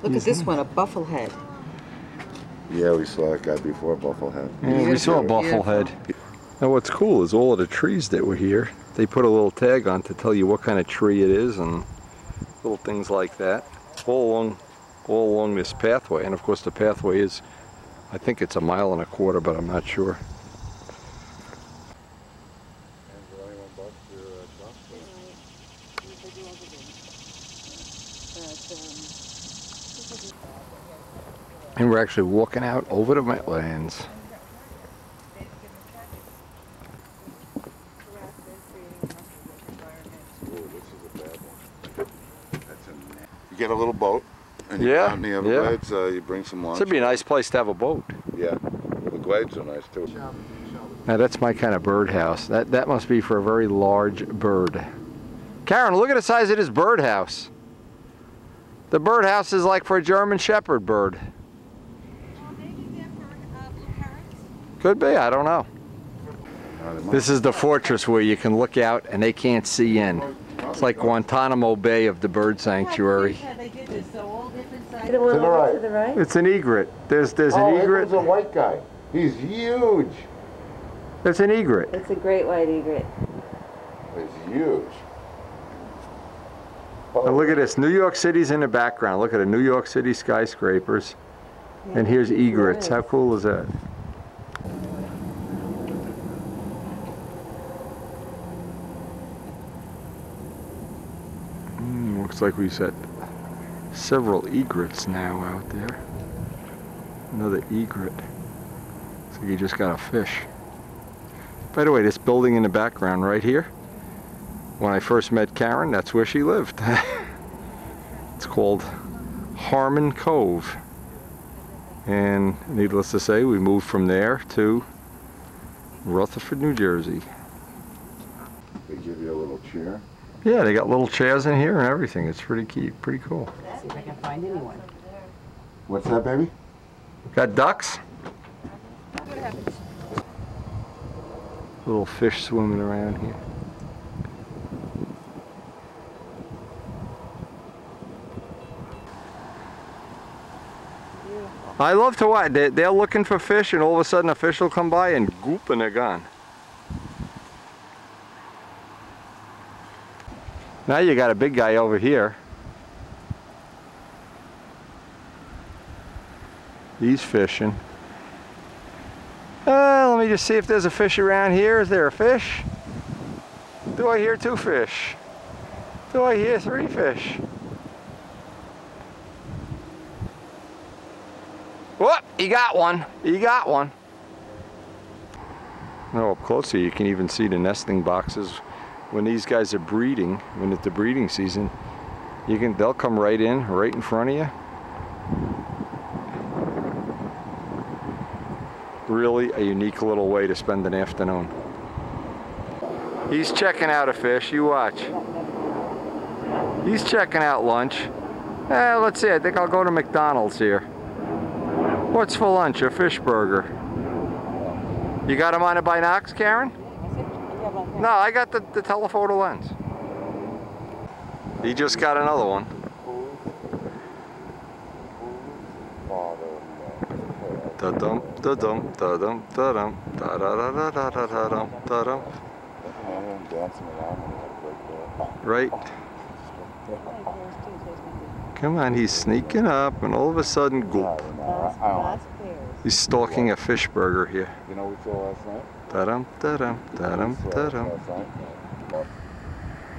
Look at this one, a bufflehead. Yeah, we saw that guy before, Bufflehead. Yeah, we saw a bufflehead. Now what's cool is all of the trees that were here, they put a little tag on to tell you what kind of tree it is and little things like that. All along this pathway. And of course the pathway is, I think it's 1.25 miles, but I'm not sure. And we're actually walking out over the wetlands. You get a little boat, and you Yeah, out in the Everglades, you bring some lunch. This would be a nice place to have a boat. Yeah, the glades are nice too. Now that's my kind of birdhouse. That must be for a very large bird. Karen, look at the size of this birdhouse. The birdhouse is like for a German Shepherd bird. Maybe they're for parrots. Could be, I don't know. This is the fortress where you can look out and they can't see in. It's like Guantanamo Bay of the bird sanctuary. They did this, so all different sizes. To the right. To the right? It's an egret. There's an egret. There's a white guy. He's huge. It's an egret. It's a great white egret. It's huge. Now look at this. New York City's in the background. Look at the New York City skyscrapers. Yeah, and here's egrets. How cool is that? Looks like we set several egrets now out there. Another egret. So you just got a fish. By the way, this building in the background right here, when I first met Karen, that's where she lived. It's called Harmon Cove. And needless to say, we moved from there to Rutherford, New Jersey. They give you a little chair. Yeah, they got little chairs in here and everything. It's pretty cool. Let's see if I can find anyone. What's that, baby? Got ducks? Little fish swimming around here. I love to watch. They're looking for fish and all of a sudden a fish will come by and goop and they're gone. Now you got a big guy over here. He's fishing. Let me just see if there's a fish around here. Is there a fish? Do I hear 2 fish? Do I hear 3 fish? Whoop! He got one. He got one. Now up closer you can even see the nesting boxes. When these guys are breeding, when it's the breeding season, they'll come right in front of you. Really a unique little way to spend an afternoon. He's checking out a fish, you watch. He's checking out lunch. Let's see, I think I'll go to McDonald's here. What's for lunch? A fish burger. You got him on a binocs, Karen? No, I got the telephoto lens. He just got another one. Da-dum, da-dum, da-dum, da-dum, da-da-da-da-da-da-dum, da-dum. Right. Come on, he's sneaking up and all of a sudden, gulp. He's stalking a fish burger here. You know what we saw last night? Da-dum, da-dum, da-dum, da-dum.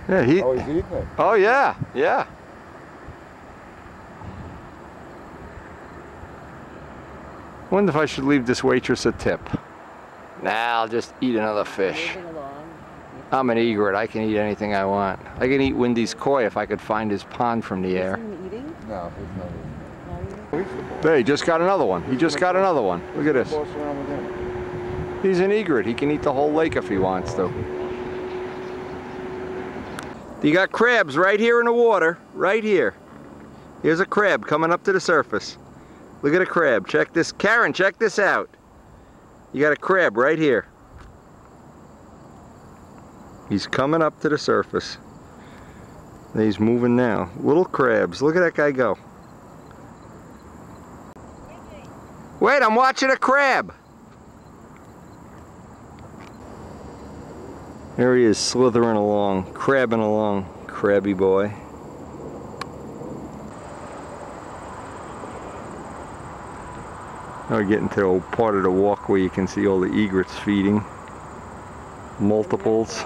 Yeah, he's eating it. Oh, yeah, yeah. Wonder if I should leave this waitress a tip. Nah, I'll just eat another fish. I'm an egret. I can eat anything I want. I can eat Wendy's koi if I could find his pond from the air. No, he's not eating. Hey, he just got another one. He just got another one. Look at this. He's an egret. He can eat the whole lake if he wants to. You got crabs right here in the water. Right here. Here's a crab coming up to the surface. Look at a crab. Check this. Karen, check this out. You got a crab right here. He's coming up to the surface. And he's moving now. Little crabs. Look at that guy go. Wait, I'm watching a crab. There he is, slithering along, crabbing along. Crabby boy. Now we're getting to the part of the walk where you can see all the egrets feeding. Multiples.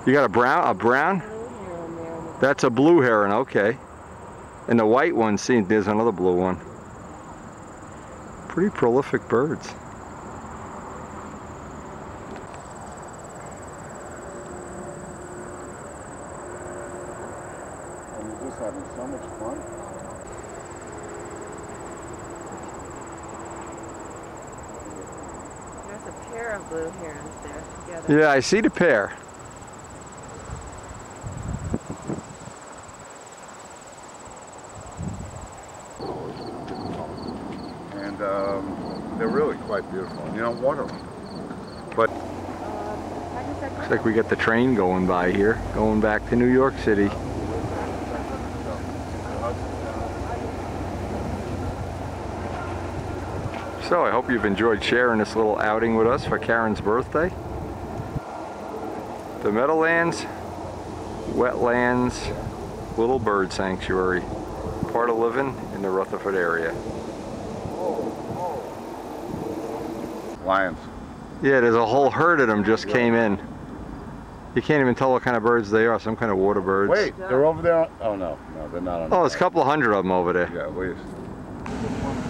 You got a brown? A brown? That's a blue heron, okay. And the white one, see, there's another blue one. Pretty prolific birds. And you're just having so much fun. There's a of blue herons there together. Yeah, I see the pair. And they're really quite beautiful. And you don't water them. But looks like we got the train going by here, going back to New York City. So I hope you've enjoyed sharing this little outing with us for Karen's birthday. The Meadowlands, Wetlands, Little Bird Sanctuary, part of living in the Rutherford area. lions. Yeah, there's a whole herd of them just came in. You can't even tell what kind of birds they are, some kind of water birds. Wait, they're over there? Oh no, no, they're not on. Oh, there's a couple of hundred of them over there. Yeah, at least.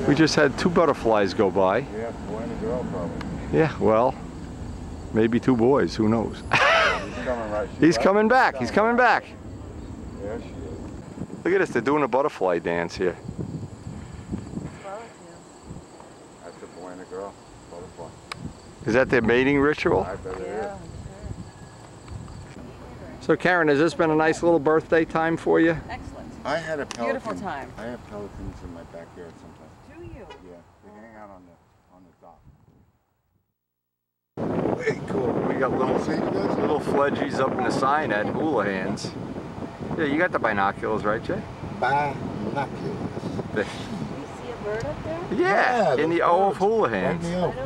We just had 2 butterflies go by. Yeah, boy and a girl probably. Yeah, well, maybe 2 boys, who knows? He's coming right. He's coming back, he's coming back. There she is. Look at this, they're doing a butterfly dance here. That's a boy and a girl. Butterfly. Is that their mating ritual? I bet it is. So Karen, has this been a nice little birthday time for you? Excellent. I had a pelican. Beautiful time. I have pelicans in my backyard sometimes. Do you? Yeah, they hang out on the dock. Hey, cool. We got little fledgies up in the sign at Houlihan's. Yeah, you got the binoculars, right, Jay? Binoculars. The, You see a bird up there? yeah, in the O of Houlihan's. I don't see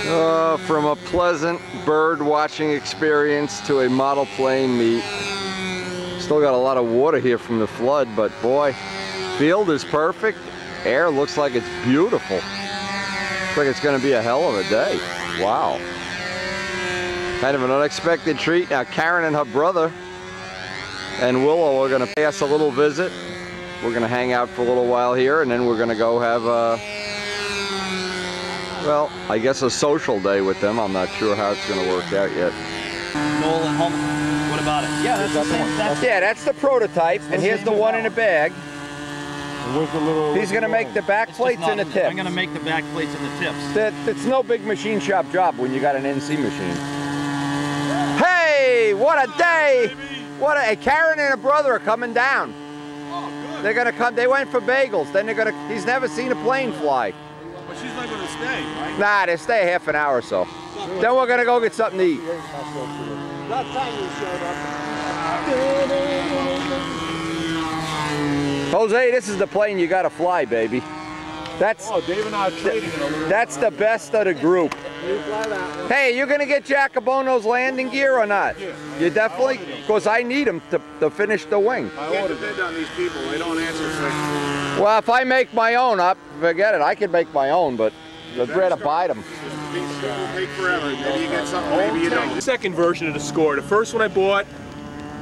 the From a pleasant bird watching experience to a model plane meet. Still got a lot of water here from the flood, but boy, field is perfect. Air looks like it's beautiful. Looks like it's going to be a hell of a day. Wow. Kind of an unexpected treat. Now Karen and her brother and Willow are going to pay us a little visit. We're going to hang out for a little while here, and then we're going to go have a, well, I guess a social day with them. I'm not sure how it's going to work out yet. Nolan Home. What about it? Yeah, that's the same. Yeah, that's the prototype, and here's the one in a bag. Where's the little? He's going to make the back plates and the tips. I'm going to make the back plates and the tips. It's no big machine shop job when you got an NC machine. Hey, what a day! What a, Karen and her brother are coming down. Oh, good. They're going to come, they went for bagels, then they're going to, he's never seen a plane fly. But she's not going to stay, right? Nah, they stay half an hour or so. Then we're going to go get something to eat. That time you showed up. Jose, this is the plane you got to fly, baby. That's, Oh, Dave and I are trading it a little. that's the best of the group. You fly that one. Hey, you gonna get Jacobono's landing gear or not? Yeah. You definitely, because I need them to finish the wing. I ordered bid on these people. They don't answer quick. Well, if I make my own up, forget it. I can make my own, but I'd rather buy them. These people take forever. Maybe you get something. Maybe you don't. The second version of the score. The first one I bought,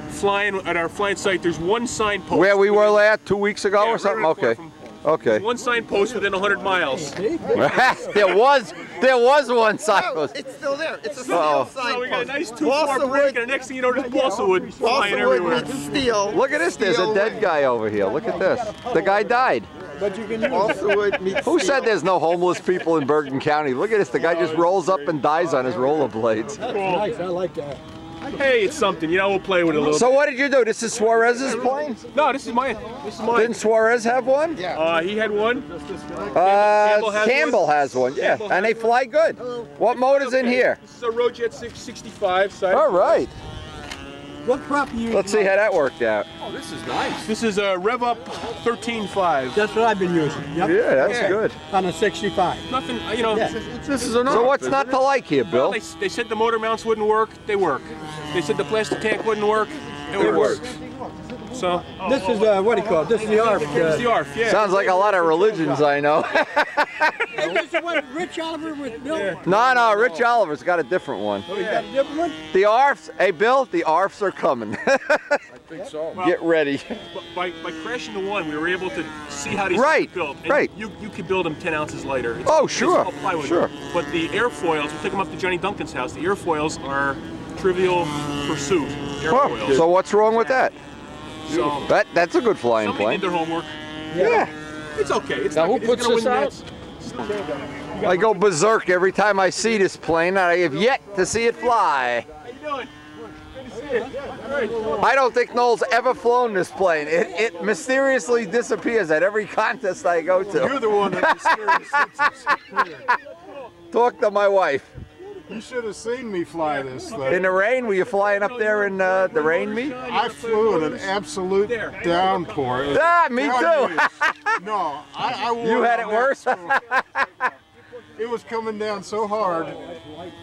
flying at our flying site, there's one signpost. Where we were at 2 weeks ago Yeah, or something? right Okay. from- Okay. One signpost within 100 miles. there was one signpost. It's still there. It's a Uh-oh. So we got a nice 2-4 Balsa break, wood. and the next thing you know, there's balsa wood flying everywhere. Steel. Look at this. There's a dead guy over here. Look at this. The guy died. But you can use balsa wood meets Who said there's no homeless people in Bergen County? Look at this. The guy just rolls up and dies on his rollerblades. Nice, I like that. Hey, it's something. You know, we'll play with it a little So what did you do? This is Suarez's plane? bit. No, this is mine. This is mine. Didn't Suarez have one? He had one. Campbell has one, yeah. Campbell And they fly good. What motor's in here? This is a Rojet 665 side. All right. What prop are you Let's see how that worked out. Oh, this is nice. This is a Rev Up 13.5. That's what I've been using. Yep. Yeah, that's Yeah. good. On a 65. Nothing, you know. Yeah. This is enough. So what's not to like here, Bill? They said the motor mounts wouldn't work. They work. They said the plastic tank wouldn't work. It works. So. This is, what do you call it? This is the ARF. It's the ARF, yeah. Sounds like a lot of religions I know. Hey, this is what Rich Oliver with Bill. No, Rich Oliver's got a different one. Oh, you got a different one? The ARFs, hey Bill, the ARFs are coming. I think so. Get ready. By crashing the one, we were able to see how these Right, things are built. And right. You could build them 10 ounces lighter. Oh, sure, all plywood. sure. But the airfoils, we took them up to Johnny Duncan's house. The airfoils are Trivial Pursuit airfoils. Oh, so what's wrong with that? So That's a good flying somebody plane. did their homework. Yeah. It's okay. It's Now not, who it's puts gonna this win out? nets. I go berserk every time I see this plane, and I have yet to see it fly. How you doing? Good to see you. I don't think Noel's ever flown this plane. It mysteriously disappears at every contest I go to. You're the one that mysteriously disappeared. Talk to my wife. You should have seen me fly this thing. In the rain? Were you flying up there in the rain meet? I flew in an absolute downpour. It was Me too. No, I wore You had it on that worse? school. It was coming down so hard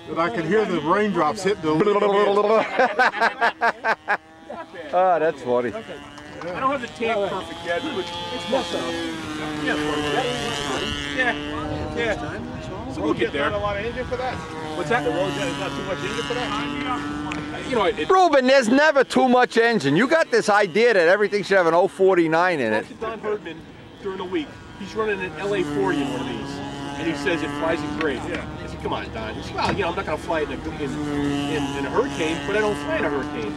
that I could hear the raindrops hit the Oh, that's funny. I don't have the tank perfect yet, but it's close enough. Yeah. So we'll get there. Not a lot of engine for that? What's that? The road jet is not too much engine for that? You know, Ruben, there's never too much engine. You got this idea that everything should have an 049 in it. talked to Don Herdman during the week. He's running an LA-40 in one of these, and he says it flies it great. Yeah. I said, come on, Don. He said, well, you know, I'm not going to fly it in a hurricane, but I don't fly in a hurricane.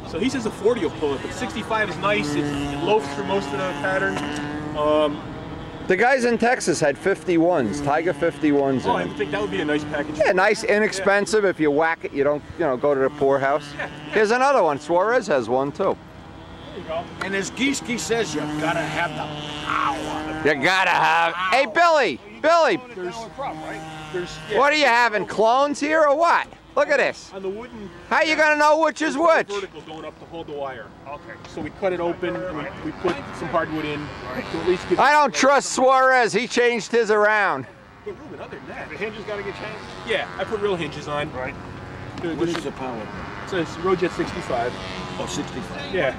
So he says the 40 will pull it, but 65 is nice. It loafs through most of the pattern. The guys in Texas had 51s, Tiger 51s I in them. think that would be a nice package. Yeah, nice, inexpensive. If you whack it, you don't, go to the poorhouse. Here's another one. Suarez has one too. There you go. And as Gieske says, you gotta have the power. You gotta have. Hey, Billy, what are you having? Clones here or what? Look at this. On the wooden. How you gonna know which is which? Vertical going up to hold the wire. Okay. So we cut it open and we put some hardwood in to at least get. I don't trust Suarez. He changed his around. But Ruben, other than that, The hinges got to get changed? yeah, I put real hinges on. Right. What is the power? So it's Rojet 65. Oh, 65. Yeah.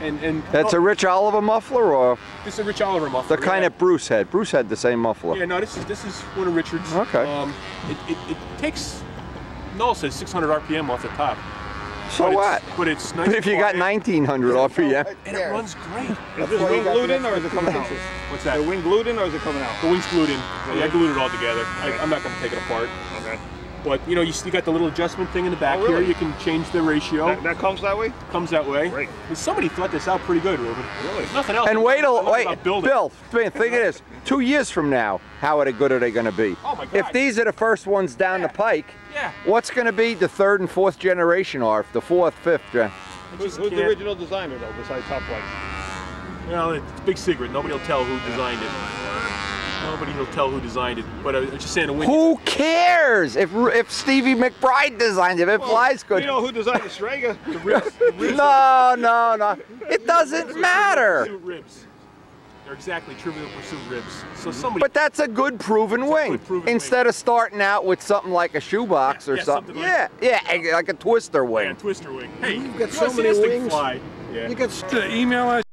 And That's a Rich Oliver muffler, or this is a Rich Oliver muffler. the kind that Bruce had. Bruce had the same muffler. Yeah, no, this is one of Richard's. Okay. It takes, Noel says 600 RPM off the top. So But what? But it's nice. But if you got quiet, 1900 RPM. and it runs great. Is this wing glued in or is it coming out? What's that? The wing glued in or is it coming out? The wing's glued in. Yeah, I glued it all together. I'm not going to take it apart. Okay. But you know, you got the little adjustment thing in the back here. You can change the ratio. That comes that way? Comes that way. Great. And somebody thought this out pretty good, Ruben. Really? Nothing else. And wait I love till, about building. Bill, think of this. 2 years from now, how good are they going to be? Oh my God. If these are the first ones down the pike, Yeah. what's going to be the third and fourth generation, or the fourth, fifth gen? Who's the original designer though, besides Top Flight? Well, it's a big secret. Nobody will tell who designed it. Nobody will tell who designed it. But I was just saying, Who cares if Stevie McBride designed it? It flies good. You know who designed the Strega? the ribs. No. It doesn't matter. Pursuit ribs. They're exactly Trivial Pursuit ribs. So somebody. But that's a good proven wing. Instead of starting out with something like a shoebox or something. Like like a twister wing. Yeah, twister wing. Hey, You've got so many wings. Fly. Yeah. You got email us.